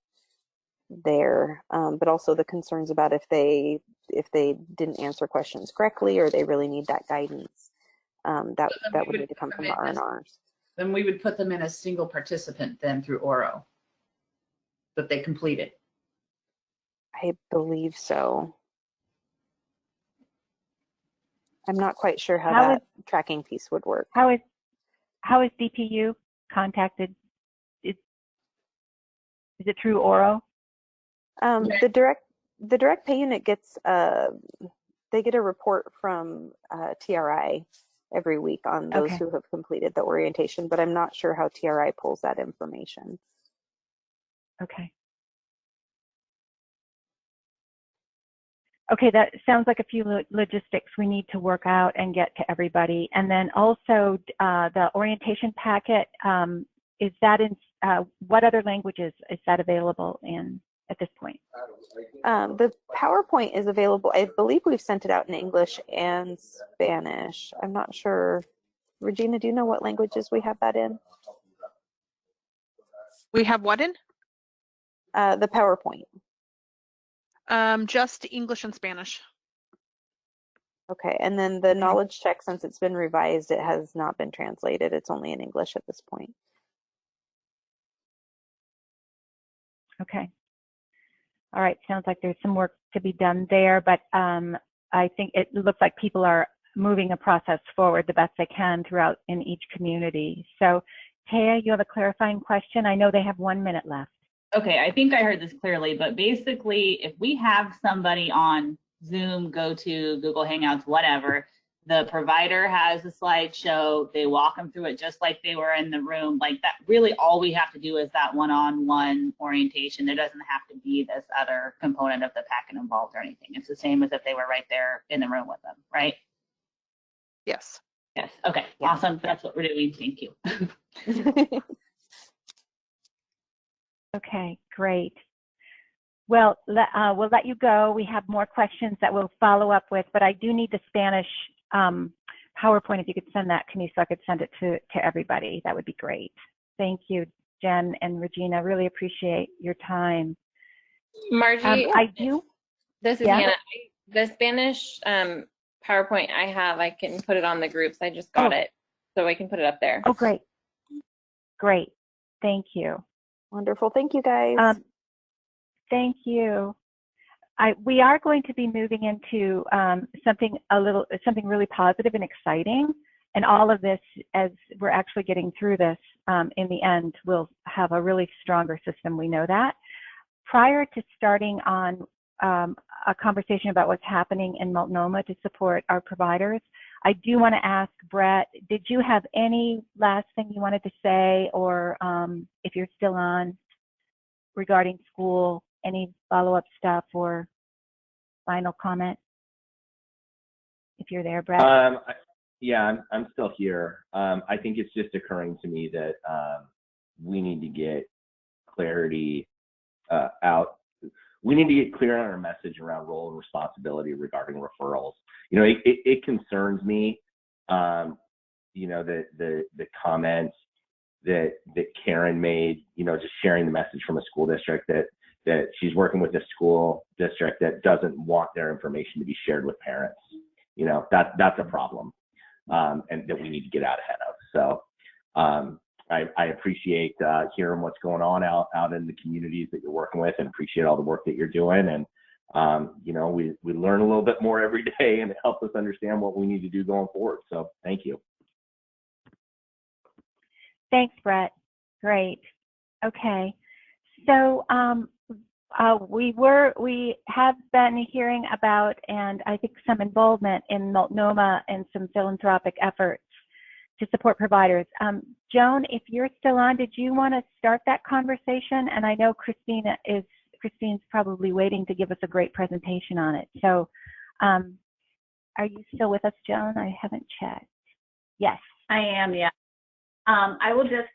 there. But also the concerns about if they didn't answer questions correctly, or they really need that guidance, that would need to come from the R&Rs. Then we would put them in a single participant then through ORO that they completed. I believe so. I'm not quite sure how that tracking piece would work. How is DPU contacted? Is it through ORO? The direct pay unit gets they get a report from TRI every week on those who have completed the orientation, but I'm not sure how TRI pulls that information. Okay. Okay, that sounds like a few logistics we need to work out and get to everybody. And then also the orientation packet, is that in, what other languages is that available in at this point? The PowerPoint is available. I believe we've sent it out in English and Spanish. I'm not sure. Regina, do you know what languages we have that in? We have what in? The PowerPoint. Just English and Spanish. Okay, and then the knowledge check, since it's been revised, it has not been translated. It's only in English at this point. Okay. All right, sounds like there's some work to be done there, but I think it looks like people are moving the process forward the best they can throughout in each community. So Taya, you have a clarifying question? I know they have 1 minute left. Okay, I think I heard this clearly, but basically if we have somebody on Zoom, go to Google Hangouts, whatever, the provider has a slideshow, they walk them through it just like they were in the room, like that, really all we have to do is that one-on-one orientation. There doesn't have to be this other component of the packet involved or anything. It's the same as if they were right there in the room with them, right? Yes. Yes, okay, yeah. Awesome, that's what we're doing, thank you. Okay, great. Well, we'll let you go. We have more questions that we'll follow up with, but I do need the Spanish PowerPoint. If you could send that to me so I could send it to everybody, that would be great. Thank you, Jen and Regina. Really appreciate your time. Margie, I do. This is yeah? Hannah. The Spanish PowerPoint I have, I can put it on the groups. I just got it, so I can put it up there. Oh, great. Great. Thank you. Wonderful. Thank you, guys. Thank you. We are going to be moving into something really positive and exciting. And all of this, as we're actually getting through this, in the end, we'll have a really stronger system. We know that. Prior to starting on a conversation about what's happening in Multnomah to support our providers, I do want to ask Brett, did you have any last thing you wanted to say, or if you're still on, regarding school, any follow-up stuff or final comment? If you're there, Brett. Yeah, I'm still here. I think it's just occurring to me that we need to get clarity out. We need to get clear on our message around role and responsibility regarding referrals. You know, it concerns me, you know, the comments that Karen made, you know, just sharing the message from a school district that she's working with a school district that doesn't want their information to be shared with parents. You know, that's a problem, and that we need to get out ahead of. So I appreciate hearing what's going on out in the communities that you're working with, and appreciate all the work that you're doing. And you know, we learn a little bit more every day, and it helps us understand what we need to do going forward. So thank you. Thanks, Brett. Great. Okay. So we have been hearing about, and I think some involvement in Multnomah and some philanthropic efforts to support providers. Joan, if you're still on, did you want to start that conversation? And I know Christine's probably waiting to give us a great presentation on it. So are you still with us, Joan? I haven't checked. Yes. I am, yeah. I will just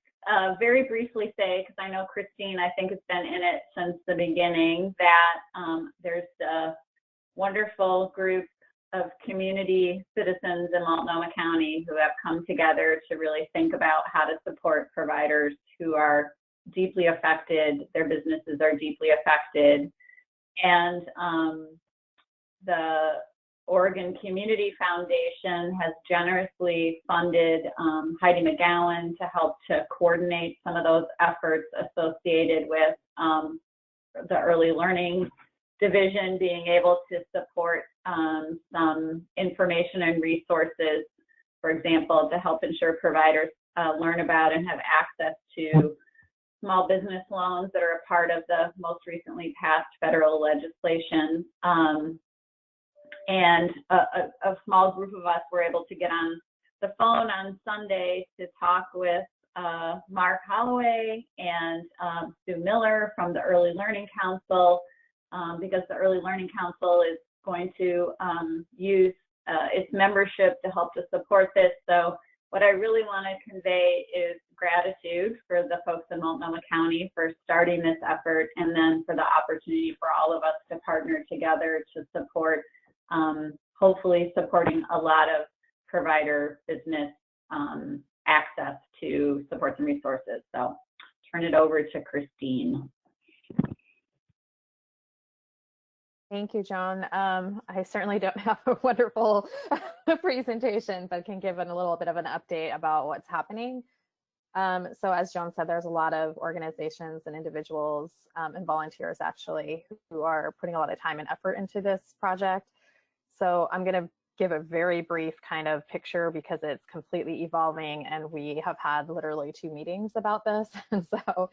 very briefly say, because I know Christine, I think, has been in it since the beginning, that there's a wonderful group of community citizens in Multnomah County who have come together to really think about how to support providers who are deeply affected, their businesses are deeply affected. And the Oregon Community Foundation has generously funded Heidi McGowan to help to coordinate some of those efforts associated with the early learning division being able to support some information and resources, for example, to help ensure providers learn about and have access to small business loans that are a part of the most recently passed federal legislation. And a small group of us were able to get on the phone on Sunday to talk with Mark Holloway and Sue Miller from the Early Learning Council, because the Early Learning Council is going to use its membership to help to support this. So what I really want to convey is gratitude for the folks in Multnomah County for starting this effort, and then for the opportunity for all of us to partner together to support, hopefully supporting a lot of provider business access to supports and resources. So turn it over to Christine. Thank you, Joan. I certainly don't have a wonderful presentation, but can give a little bit of an update about what's happening. So as Joan said, there's a lot of organizations and individuals and volunteers actually who are putting a lot of time and effort into this project. So I'm going to give a very brief kind of picture because it's completely evolving, and we have had literally 2 meetings about this. And so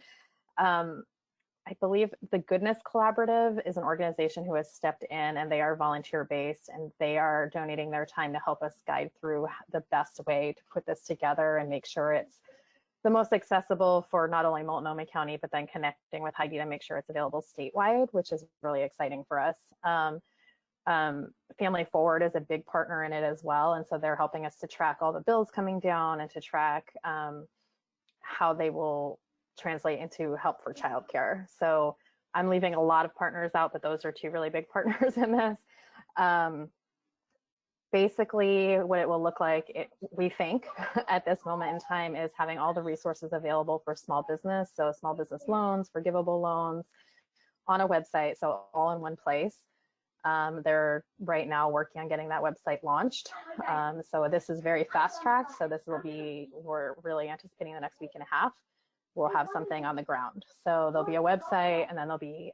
I believe the Goodness Collaborative is an organization who has stepped in, and they are volunteer based, and they are donating their time to help us guide through the best way to put this together and make sure it's the most accessible for not only Multnomah County, but then connecting with Heidi to make sure it's available statewide, which is really exciting for us. Family Forward is a big partner in it as well, and so they're helping us to track all the bills coming down and to track how they will translate into help for childcare. So I'm leaving a lot of partners out, but those are two really big partners in this. Basically, what it will look like, we think, at this moment in time is having all the resources available for small business. So small business loans, forgivable loans on a website, so all in one place. They're right now working on getting that website launched. So this is very fast tracked. So this will be, we're really anticipating the next week and a half, we'll have something on the ground. So there'll be a website, and then there'll be,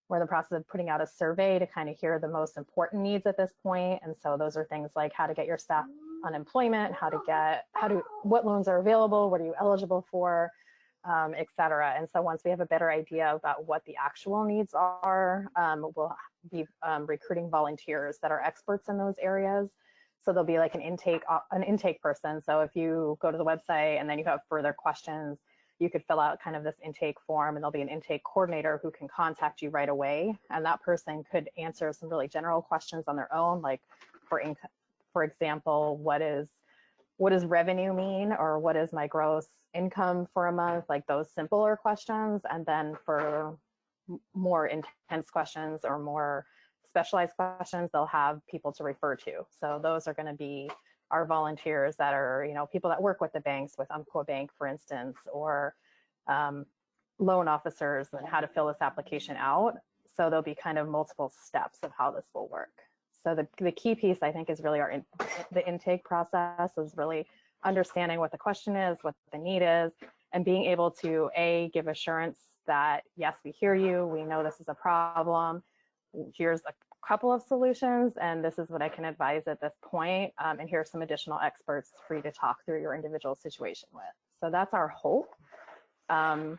we're in the process of putting out a survey to kind of hear the most important needs at this point. And so those are things like how to get your staff unemployment, what loans are available, what are you eligible for, et cetera. And so once we have a better idea about what the actual needs are, we'll be recruiting volunteers that are experts in those areas. So there'll be like an intake person. So if you go to the website and then you have further questions, you could fill out kind of this intake form, and there'll be an intake coordinator who can contact you right away. And that person could answer some really general questions on their own, like for example, what does revenue mean, or what is my gross income for a month, like those simpler questions. And then for more intense questions or more specialized questions, they'll have people to refer to. So those are going to be our volunteers that are, people that work with the banks, with Umpqua Bank, for instance, or loan officers, and how to fill this application out. So there'll be kind of multiple steps of how this will work. So the key piece, I think, is really the intake process, is really understanding what the question is, what the need is, and being able to, A, give assurance that, yes, we hear you, we know this is a problem, here's a couple of solutions, and this is what I can advise at this point, and here are some additional experts for you to talk through your individual situation with. So that's our hope at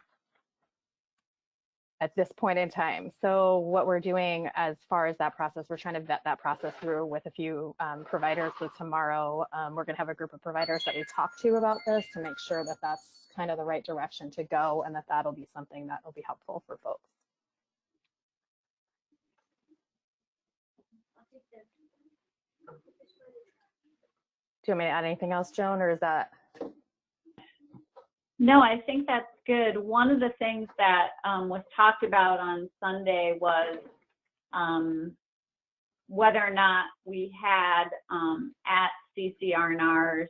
this point in time. So what we're doing as far as that process, we're trying to vet that process through with a few providers. So tomorrow we're going to have a group of providers that we talk to about this to make sure that that's kind of the right direction to go, and that that'll be something that will be helpful for folks. Do you want me to add anything else, Joan, or is that? No, I think that's good. One of the things that was talked about on Sunday was whether or not we had at CCRR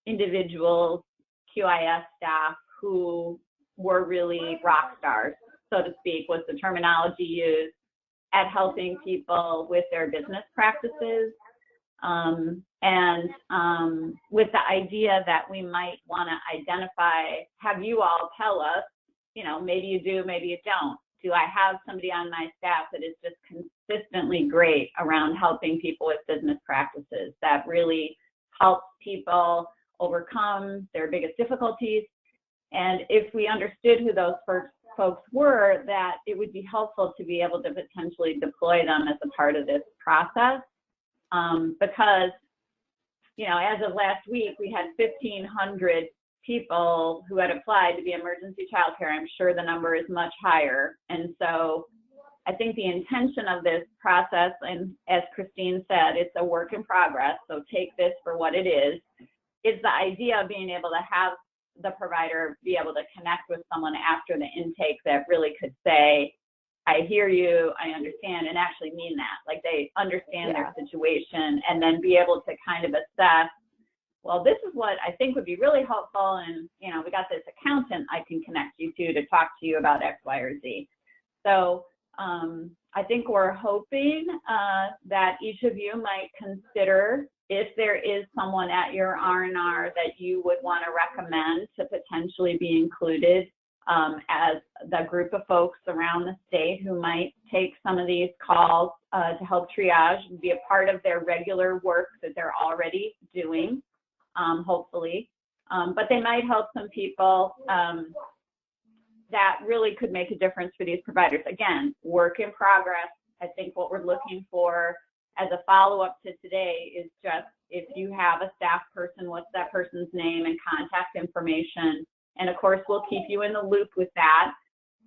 individuals, QIS staff who were really rock stars, so to speak, was the terminology used, at helping people with their business practices. With the idea that we might want to identify, have you all tell us, maybe you do, maybe you don't. Do I have somebody on my staff that is just consistently great around helping people with business practices, that really helps people overcome their biggest difficulties? And if we understood who those first folks were, that it would be helpful to be able to potentially deploy them as a part of this process. Because, as of last week, we had 1,500 people who had applied to be emergency childcare. I'm sure the number is much higher. And so I think the intention of this process, and as Christine said, it's a work in progress, so take this for what it is the idea of being able to have the provider be able to connect with someone after the intake that really could say, I hear you, I understand, and actually mean that. Like they understand their situation, and then be able to kind of assess, well, this is what I think would be really helpful, and we got this accountant I can connect you to talk to you about X, Y, or Z. So I think we're hoping that each of you might consider if there is someone at your R&R that you would want to recommend to potentially be included as the group of folks around the state who might take some of these calls to help triage and be a part of their regular work that they're already doing, hopefully. But they might help some people that really could make a difference for these providers. Again, work in progress. I think what we're looking for as a follow-up to today is just, if you have a staff person, what's that person's name and contact information? And of course, we'll keep you in the loop with that.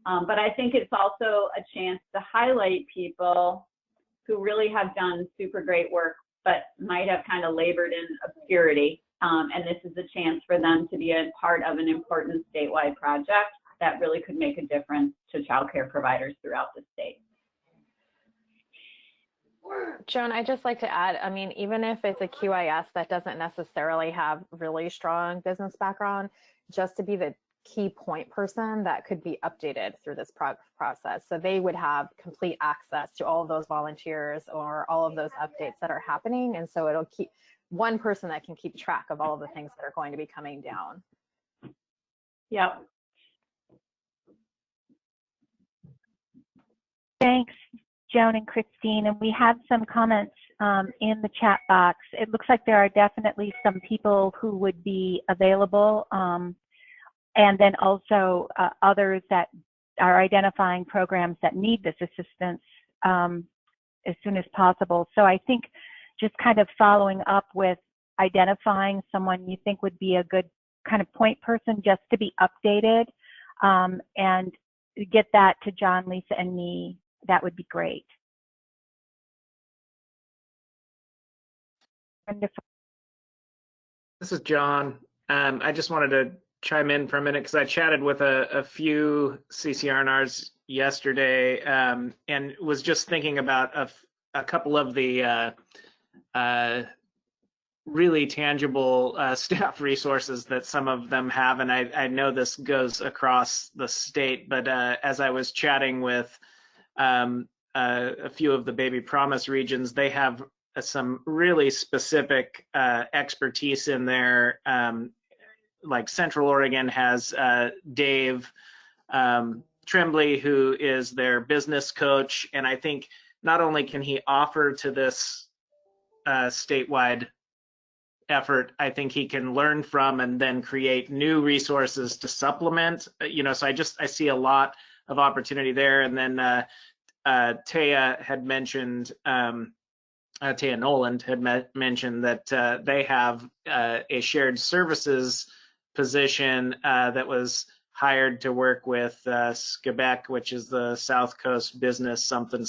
But I think it's also a chance to highlight people who really have done super great work, but might have kind of labored in obscurity. And this is a chance for them to be a part of an important statewide project. that really could make a difference to childcare providers throughout the state. Joan, I'd just like to add, I mean, even if it's a QIS that doesn't necessarily have really strong business background, just to be the key point person that could be updated through this process. So they would have complete access to all of those volunteers or all of those updates that are happening. And so it'll keep one person that can keep track of all of the things that are going to be coming down. Yep. Thanks, Joan and Christine. And we have some comments in the chat box. It looks like there are definitely some people who would be available. And then also others that are identifying programs that need this assistance as soon as possible. So I think just kind of following up with identifying someone you think would be a good kind of point person just to be updated and get that to John, Lisa, and me, that would be great. Wonderful. This is John. I just wanted to chime in for a minute because I chatted with a few CCRNRs yesterday and was just thinking about a couple of the really tangible staff resources that some of them have. And I know this goes across the state, but as I was chatting with a few of the Baby Promise regions, they have some really specific expertise in there. Like Central Oregon has Dave Tremblay, who is their business coach. And I think not only can he offer to this statewide effort, I think he can learn from and then create new resources to supplement, so I see a lot of opportunity there. And then Taya had mentioned, Taya Noland had mentioned that they have a shared services position that was hired to work with SCBEC, which is the South Coast Business something.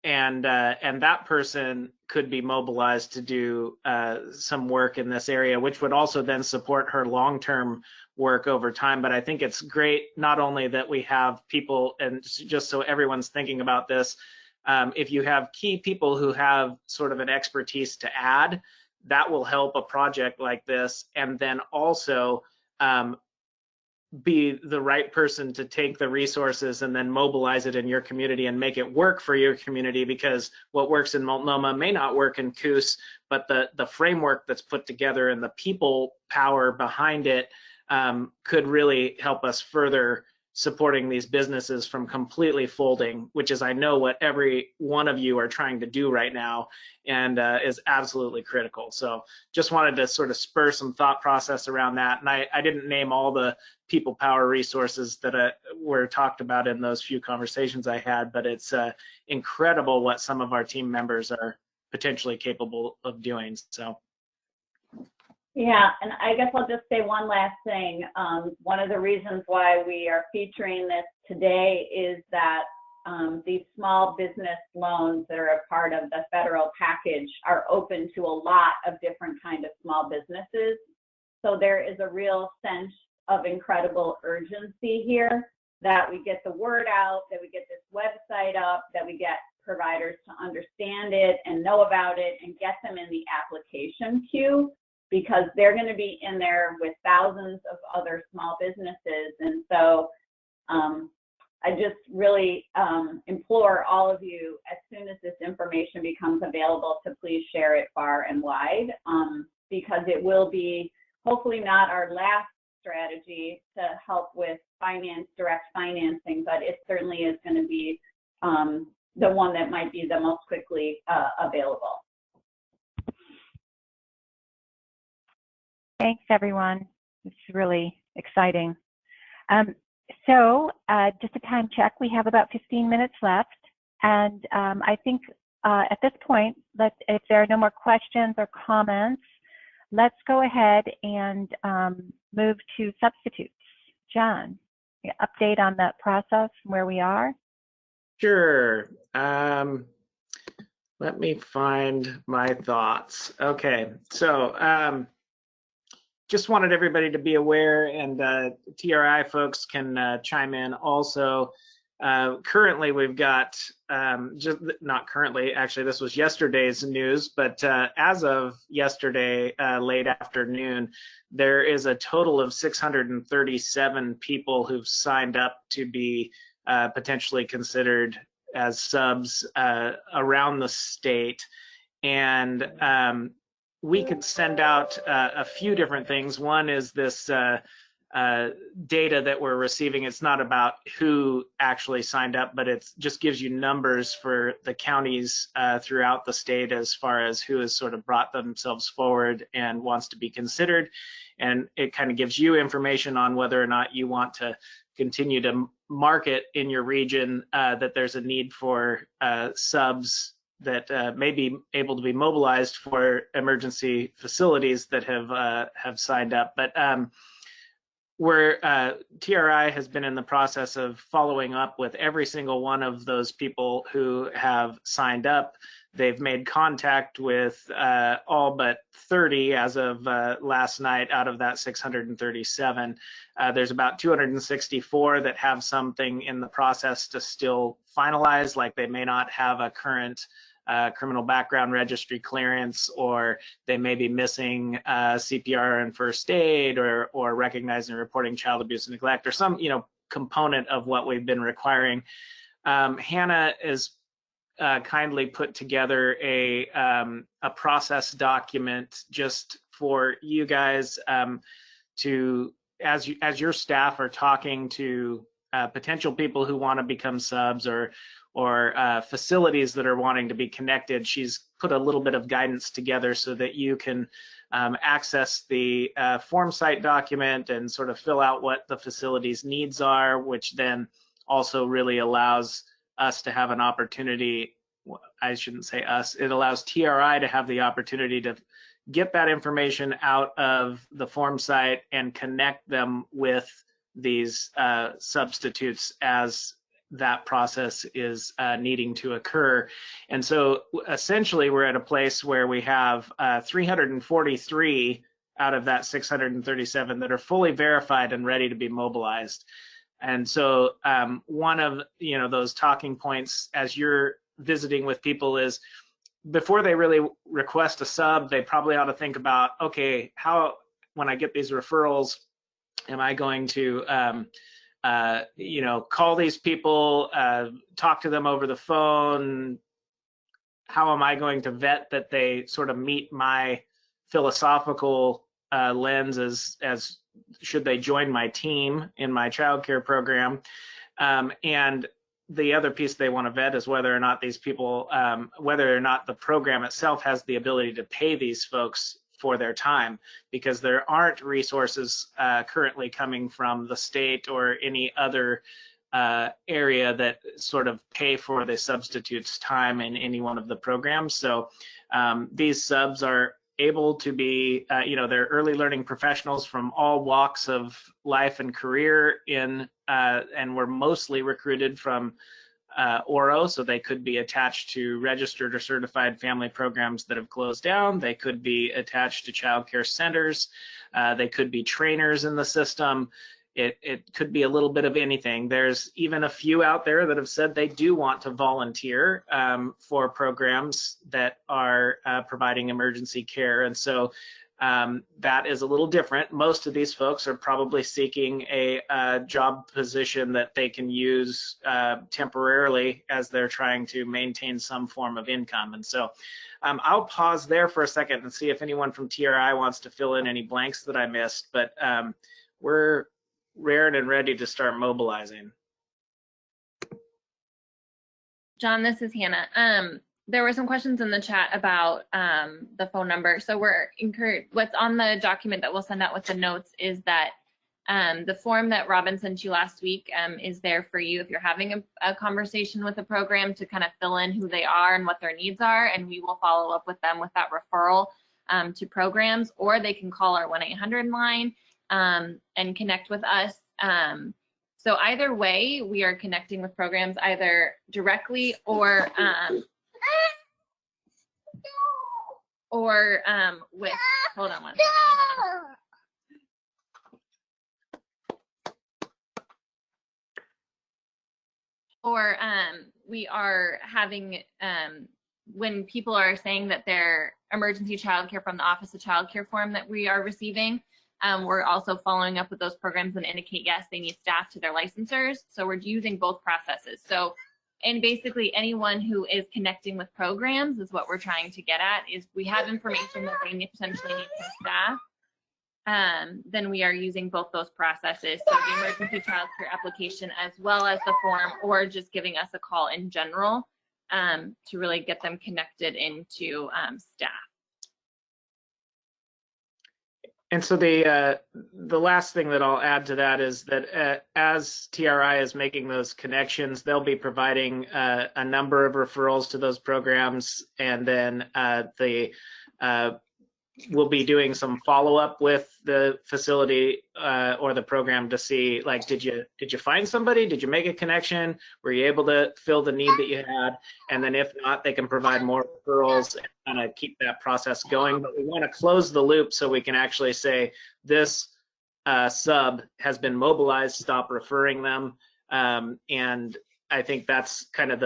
And that person could be mobilized to do some work in this area, which would also then support her long-term work over time. But I think it's great not only that we have people, and just so everyone's thinking about this, if you have key people who have sort of an expertise to add, that will help a project like this, and then also be the right person to take the resources and then mobilize it in your community and make it work for your community, because what works in Multnomah may not work in Coos, but the framework that's put together and the people power behind it could really help us further supporting these businesses from completely folding, which is, I know, what every one of you are trying to do right now, and is absolutely critical. So just wanted to sort of spur some thought process around that. And I didn't name all the people power resources that were talked about in those few conversations I had, but it's incredible what some of our team members are potentially capable of doing. So. Yeah, and I guess I'll just say one last thing. One of the reasons why we are featuring this today is that these small business loans that are a part of the federal package are open to a lot of different kind of small businesses. So there is a real sense of incredible urgency here that we get the word out, that we get this website up, that we get providers to understand it and know about it and get them in the application queue, because they're going to be in there with thousands of other small businesses. And so I just really implore all of you, as soon as this information becomes available, to please share it far and wide, because it will be hopefully not our last strategy to help with direct financing, but it certainly is going to be the one that might be the most quickly available. Thanks, everyone. It's really exciting. So just a time check, we have about 15 minutes left. And I think at this point, if there are no more questions or comments, let's go ahead and move to substitutes. John, update on that process, where we are? Sure. Let me find my thoughts. Okay, so just wanted everybody to be aware, and TRI folks can chime in also. Currently, we've got, not currently, actually, this was yesterday's news, but as of yesterday, late afternoon, there is a total of 637 people who've signed up to be potentially considered as subs around the state. And we could send out a few different things. One is this data that we're receiving. It's not about who actually signed up, but it just gives you numbers for the counties throughout the state as far as who has sort of brought themselves forward and wants to be considered. And it kind of gives you information on whether or not you want to continue to market in your region that there's a need for subs that may be able to be mobilized for emergency facilities that have signed up. But TRI has been in the process of following up with every single one of those people who have signed up. They've made contact with all but 30 as of last night out of that 637. There's about 264 that have something in the process to still finalize, like they may not have a current criminal background registry clearance, or they may be missing CPR and first aid, or recognizing and reporting child abuse and neglect, or some component of what we've been requiring. Hannah is kindly put together a process document just for you guys to, as your staff are talking to potential people who want to become subs or facilities that are wanting to be connected. She's put a little bit of guidance together so that you can access the form site document and sort of fill out what the facility's needs are, which then also really allows us to have an opportunity. I shouldn't say us, it allows TRI to have the opportunity to get that information out of the form site and connect them with these substitutes as that process is needing to occur. And so essentially we're at a place where we have 343 out of that 637 that are fully verified and ready to be mobilized. And so one of those talking points as you're visiting with people is, before they really request a sub, they probably ought to think about, okay, how, when I get these referrals, am I going to call these people, talk to them over the phone? How am I going to vet that they sort of meet my philosophical lens as should they join my team in my childcare program? And the other piece they want to vet is whether or not these people, whether or not the program itself has the ability to pay these folks for their time, because there aren't resources currently coming from the state or any other area that sort of pay for the substitute's time in any one of the programs. So these subs are able to be, they're early learning professionals from all walks of life and career and we're mostly recruited from ORO, so they could be attached to registered or certified family programs that have closed down. They could be attached to child care centers. They could be trainers in the system. It could be a little bit of anything. There's even a few out there that have said they do want to volunteer for programs that are providing emergency care. And so that is a little different. Most of these folks are probably seeking a job position that they can use temporarily as they're trying to maintain some form of income. And so I'll pause there for a second and see if anyone from TRI wants to fill in any blanks that I missed, but we're rared and ready to start mobilizing. John, this is Hannah. There were some questions in the chat about the phone number. So what's on the document that we'll send out with the notes is that the form that Robin sent you last week is there for you if you're having a conversation with a program to kind of fill in who they are and what their needs are, and we will follow up with them with that referral to programs, or they can call our 1-800 line and connect with us. So either way, we are connecting with programs either directly or with, hold on one second. Or we are having, when people are saying that their emergency childcare from the Office of Child Care form that we are receiving, we're also following up with those programs and indicate, yes, they need staff to their licensors. So we're using both processes. So, and basically anyone who is connecting with programs is what we're trying to get at, is we have information that they potentially need some staff. Then we are using both those processes. So the emergency child care application as well as the form, or just giving us a call in general to really get them connected into staff. And so the last thing that I'll add to that is that as TRI is making those connections, they'll be providing a number of referrals to those programs, and then we'll be doing some follow-up with the facility or the program to see, like, did you find somebody? Did you make a connection? Were you able to fill the need that you had? And then if not, they can provide more referrals and kind of keep that process going. But we want to close the loop so we can actually say this sub has been mobilized, stop referring them. And I think that's kind of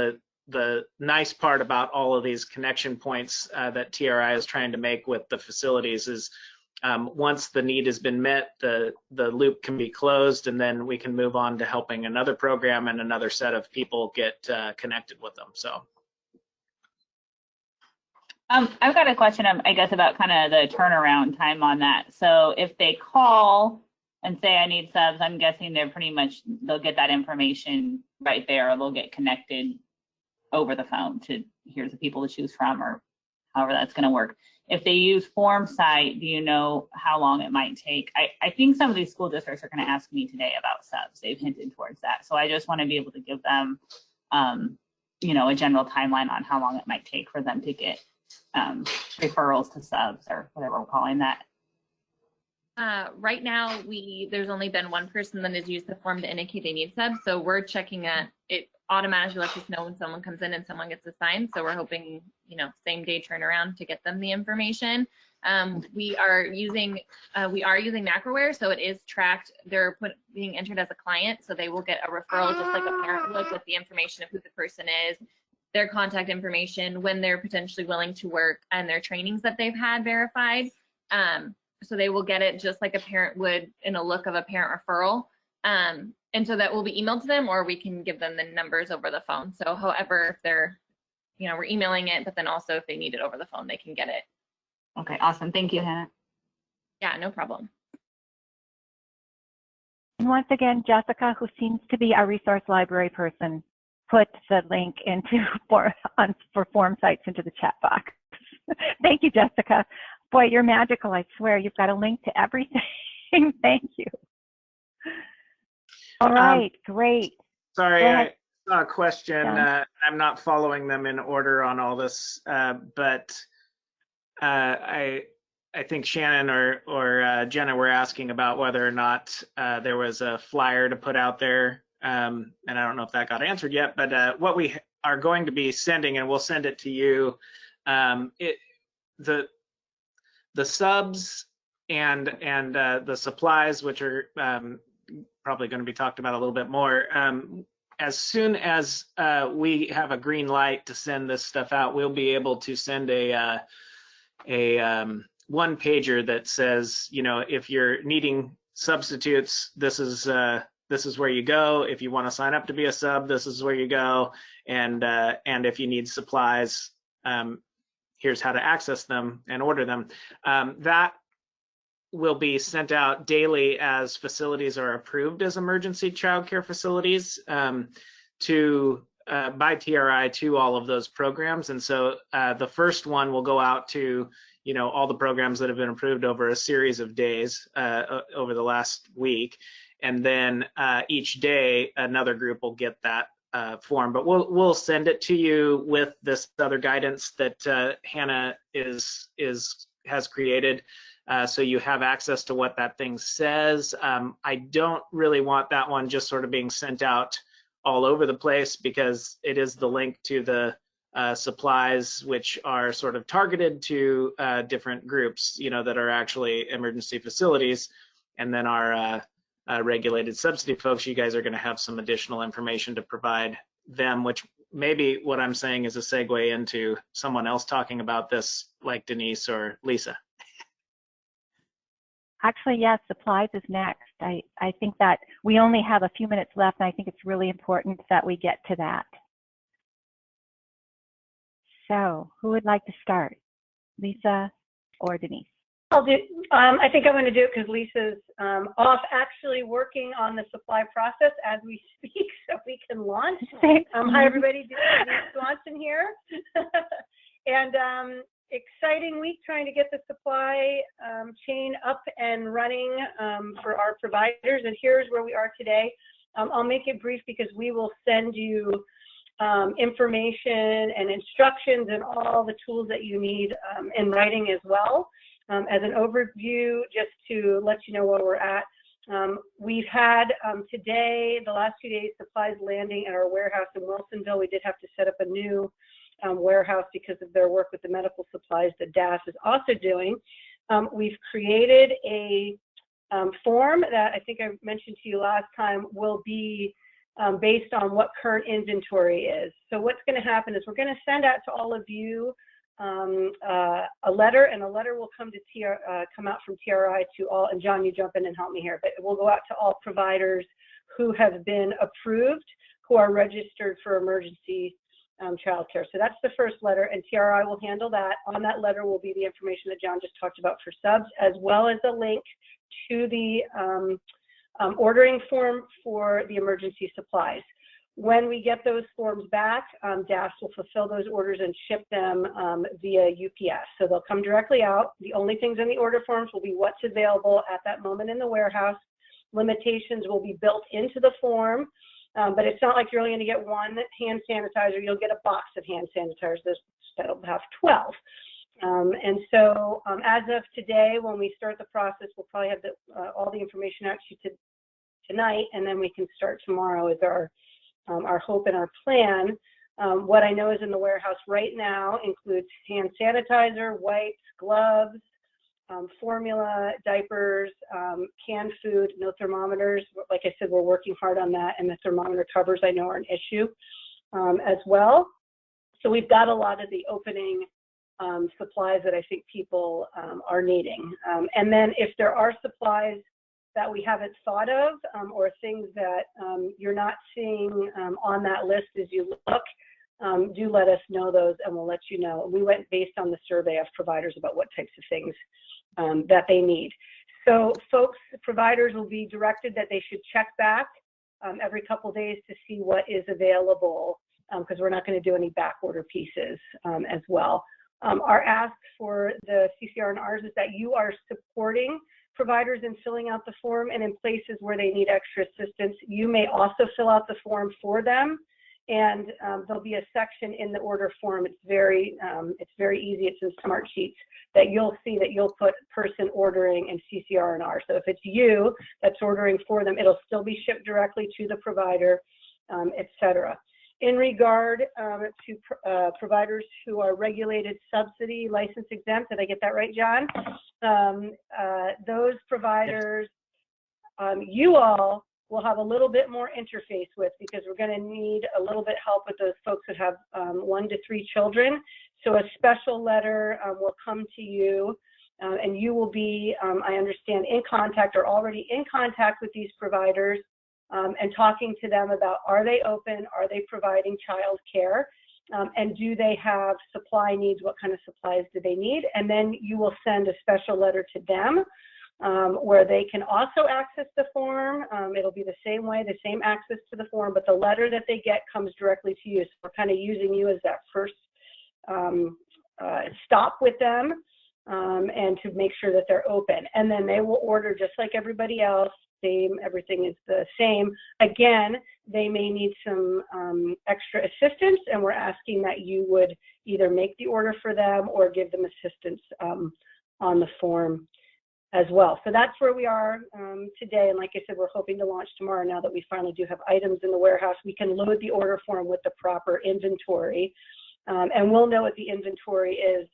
the nice part about all of these connection points that TRI is trying to make with the facilities is once the need has been met, the loop can be closed, and then we can move on to helping another program and another set of people get connected with them. So I've got a question, I guess, about kind of the turnaround time on that. So if they call and say, I need subs, I'm guessing they'll get that information right there, or they'll get connected over the phone to here's the people to choose from, or however that's going to work. If they use FormSite, do you know how long it might take? I think some of these school districts are going to ask me today about subs. They've hinted towards that. So I just want to be able to give them, a general timeline on how long it might take for them to get referrals to subs, or whatever we're calling that. Right now, there's only been one person that has used the form to indicate they need subs. So we're checking it automatically lets us know when someone comes in and someone gets assigned. So we're hoping, same day turnaround to get them the information. We are using Macroware, so it is tracked. They're being entered as a client, so they will get a referral just like a parent would, with the information of who the person is, their contact information, when they're potentially willing to work, and their trainings that they've had verified. So they will get it just like a parent would in a look of a parent referral. And so that will be emailed to them, or we can give them the numbers over the phone. So however, if they're, we're emailing it, but then also if they need it over the phone, they can get it. Okay, awesome. Thank you, Hannah. Yeah, no problem. And once again, Jessica, who seems to be our resource library person, put the link for FormSites into the chat box. Thank you, Jessica. Boy, you're magical, I swear. You've got a link to everything. Thank you. All right, great. Sorry, I saw a question. I'm not following them in order on all this, but I think Shannon or Jenna were asking about whether or not there was a flyer to put out there, and I don't know if that got answered yet. But what we are going to be sending, and we'll send it to you, the subs and the supplies, which are probably going to be talked about a little bit more. As soon as we have a green light to send this stuff out, we'll be able to send a one pager that says, if you're needing substitutes, this is where you go. If you want to sign up to be a sub, this is where you go. And if you need supplies, here's how to access them and order them. That will be sent out daily as facilities are approved as emergency child care facilities by TRI to all of those programs. And so the first one will go out to all the programs that have been approved over a series of days over the last week. And then each day another group will get that form, but we'll send it to you with this other guidance that Hannah has created. So you have access to what that thing says. I don't really want that one just sort of being sent out all over the place, because it is the link to the supplies, which are sort of targeted to different groups, that are actually emergency facilities. And then our regulated subsidy folks, you guys are going to have some additional information to provide them, which maybe what I'm saying is a segue into someone else talking about this, like Denise or Lisa. Actually, yes, supplies is next. I think that we only have a few minutes left, and I think it's really important that we get to that. So who would like to start? Lisa or Denise? I'll do, I think I'm going to do it because Lisa's off actually working on the supply process as we speak, so we can launch. Hi, everybody. Denise Swanson here. And exciting week trying to get the supply chain up and running for our providers. And here's where we are today. I'll make it brief because we will send you information and instructions and all the tools that you need in writing as well. As an overview, just to let you know where we're at, we've had today, the last 2 days, supplies landing at our warehouse in Wilsonville. We did have to set up a new warehouse because of their work with the medical supplies that DAS is also doing. We've created a form that I think I mentioned to you last time will be based on what current inventory is. So what's going to happen is we're going to send out to all of you a letter, and a letter will come out from TRI to all, and John, you jump in and help me here, but it will go out to all providers who have been approved, who are registered for emergency childcare. So that's the first letter, and TRI will handle that. On that letter will be the information that John just talked about for subs, as well as a link to the ordering form for the emergency supplies. When we get those forms back, DAS will fulfill those orders and ship them via UPS. So they'll come directly out. The only things in the order forms will be what's available at that moment in the warehouse. Limitations will be built into the form, but it's not like you're only going to get one hand sanitizer. You'll get a box of hand sanitizers that'll have 12. And so as of today, when we start the process, we'll probably have all the information out to you tonight, and then we can start tomorrow is our hope and our plan. What I know is in the warehouse right now includes hand sanitizer, wipes, gloves, formula, diapers, canned food, no thermometers. Like I said, we're working hard on that, and the thermometer covers I know are an issue as well. So we've got a lot of the opening supplies that I think people are needing. And then if there are supplies that we haven't thought of or things that you're not seeing on that list as you look, do let us know those and we'll let you know. We went based on the survey of providers about what types of things that they need. So folks, providers will be directed that they should check back every couple of days to see what is available because we're not going to do any back order pieces as well. Our ask for the CCRRs is that you are supporting providers in filling out the form, and in places where they need extra assistance, you may also fill out the form for them. And there'll be a section in the order form. It's very easy. It's in Smart Sheets that you'll see that you'll put person ordering and CCRR. So if it's you that's ordering for them, it'll still be shipped directly to the provider, etc. In regard to providers who are regulated, subsidy, license exempt, did I get that right, John? Those providers, you all will have a little bit more interface with because we're going to need a little bit help with those folks that have 1 to 3 children. So a special letter will come to you and you will be, I understand, in contact or already in contact with these providers and talking to them about are they open, are they providing child care, and do they have supply needs, what kind of supplies do they need, and then you will send a special letter to them where they can also access the form. It'll be the same way, the same access to the form, but the letter that they get comes directly to you. So we're kind of using you as that first stop with them and to make sure that they're open. And then they will order just like everybody else. Everything is the same. Again, they may need some extra assistance, and we're asking that you would either make the order for them or give them assistance on the form as well. So that's where we are today. And like I said, we're hoping to launch tomorrow now that we finally do have items in the warehouse. We can load the order form with the proper inventory, and we'll know what the inventory is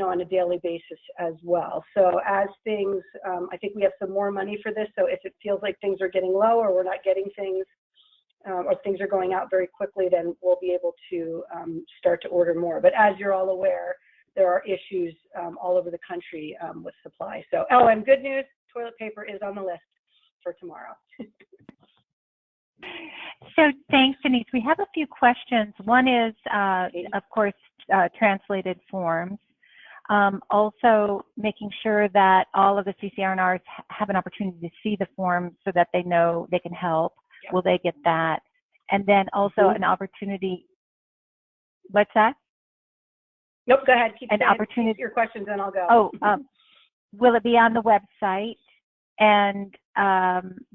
on a daily basis as well. So as things, I think we have some more money for this. So if it feels like things are getting low or we're not getting things or things are going out very quickly, then we'll be able to start to order more. But as you're all aware, there are issues all over the country with supply. So, oh, and good news, toilet paper is on the list for tomorrow. So thanks, Denise. We have a few questions. One is, of course, translated forms. Also making sure that all of the CCRNRs have an opportunity to see the forms so that they know they can help. Yep. Will they get that? And then also an opportunity. What's that? Nope, go ahead. Keep your questions and I'll go. Oh, will it be on the website? And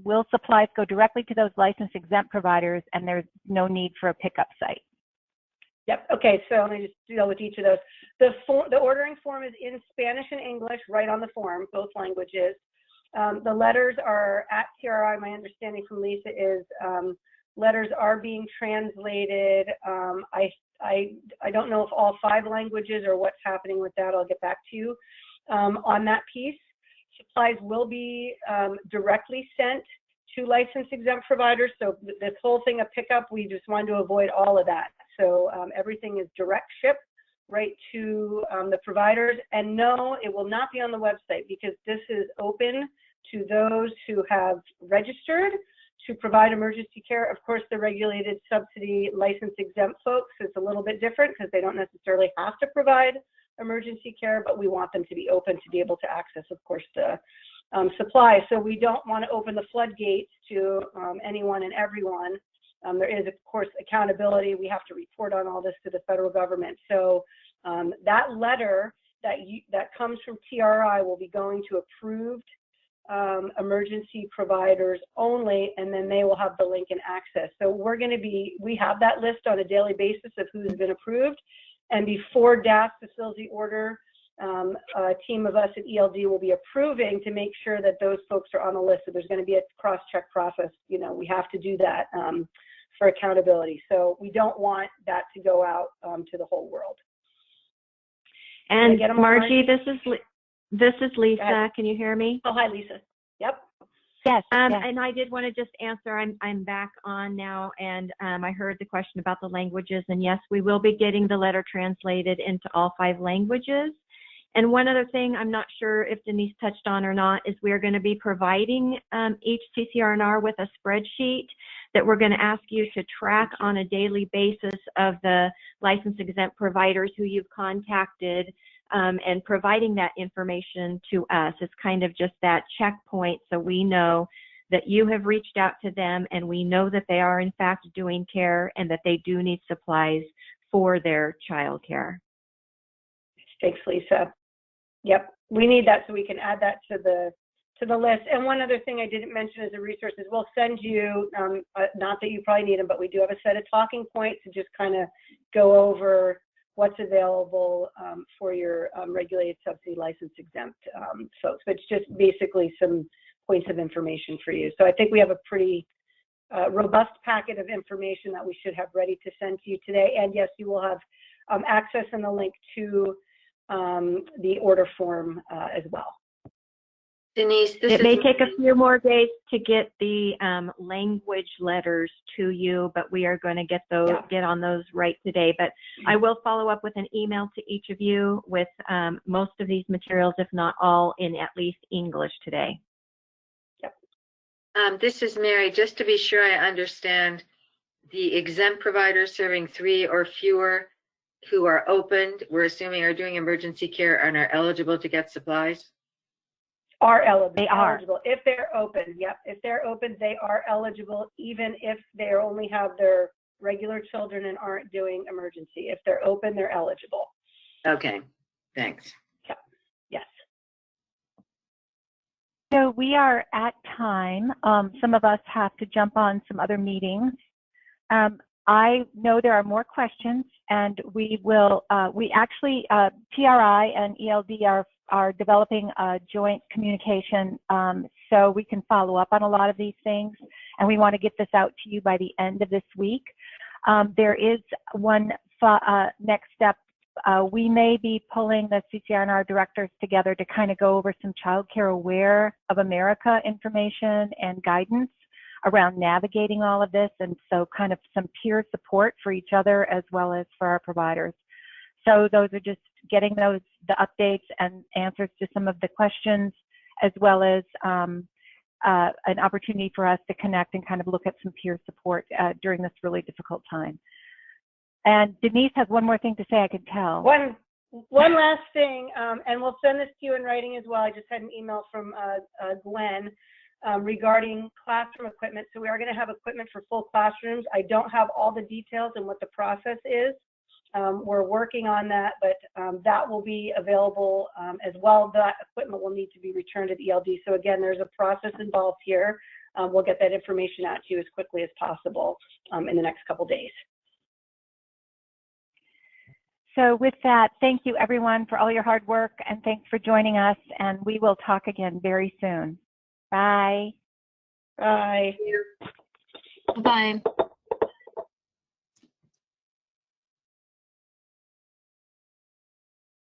will supplies go directly to those licensed exempt providers and there's no need for a pickup site? Yep. Okay. So let me just deal with each of those. The ordering form is in Spanish and English, right on the form, both languages. The letters are at CCRR. My understanding from Lisa is letters are being translated. I don't know if all 5 languages or what's happening with that. I'll get back to you on that piece. Supplies will be directly sent to licensed exempt providers. So this whole thing of pickup, we just wanted to avoid all of that. So everything is direct ship right to the providers. And no, it will not be on the website because this is open to those who have registered to provide emergency care. Of course, the regulated subsidy licensed exempt folks is a little bit different because they don't necessarily have to provide emergency care, but we want them to be open to be able to access, of course, the supply. So we don't want to open the floodgates to anyone and everyone. There is, of course, accountability. We have to report on all this to the federal government. So that letter that comes from TRI will be going to approved emergency providers only, and then they will have the link and access. So we have that list on a daily basis of who's been approved. And before DAS fulfills the order, a team of us at ELD will be approving to make sure that those folks are on the list. So there's going to be a cross-check process. You know, we have to do that for accountability. So we don't want that to go out to the whole world. And Margie, this is Lisa. Can you hear me? Oh, hi, Lisa. Yep. Yes. And I did want to just answer. I'm back on now, and I heard the question about the languages. And yes, we will be getting the letter translated into all 5 languages. And one other thing I'm not sure if Denise touched on or not is we are going to be providing each CCRNR with a spreadsheet that we're going to ask you to track on a daily basis of the license exempt providers who you've contacted, and providing that information to us. It's kind of just that checkpoint so we know that you have reached out to them and we know that they are in fact doing care and that they do need supplies for their child care. Thanks, Lisa. Yep, we need that so we can add that to the list. And one other thing I didn't mention as a resource is we'll send you, not that you probably need them, but we do have a set of talking points to just kind of go over what's available for your regulated subsidy license exempt folks. But it's just basically some points of information for you. So I think we have a pretty robust packet of information that we should have ready to send to you today. And yes, you will have access and the link to the order form as well. Denise, it may take a few more days to get the language letters to you, but we are going to get those, get on those right today. But I will follow up with an email to each of you with most of these materials, if not all, in at least English today. Yep. This is Mary. Just to be sure I understand, the exempt providers serving 3 or fewer who are opened, we're assuming are doing emergency care and are eligible to get supplies? Are eligible. They are. Eligible. If they're open, yep. If they're open, they are eligible, even if they only have their regular children and aren't doing emergency. If they're open, they're eligible. Okay, thanks. Yep. Yes. So we are at time. Some of us have to jump on some other meetings. I know there are more questions, and we will, TRI and ELD are developing a joint communication so we can follow up on a lot of these things, and we want to get this out to you by the end of this week. There is one next step. We may be pulling the CCRR directors together to kind of go over some Child Care Aware of America information and guidance. around navigating all of this, and so kind of some peer support for each other as well as for our providers. So those are just getting the updates and answers to some of the questions, as well as an opportunity for us to connect and kind of look at some peer support during this really difficult time. And Denise has one more thing to say, I can tell. One last thing, and we'll send this to you in writing as well. I just had an email from Glenn regarding classroom equipment. So we are going to have equipment for full classrooms. I don't have all the details and what the process is. We're working on that, but that will be available as well. That equipment will need to be returned to the ELD. So again, there's a process involved here. We'll get that information out to you as quickly as possible in the next couple days. So with that, thank you everyone for all your hard work, and thanks for joining us, and we will talk again very soon. Bye. Bye. Bye.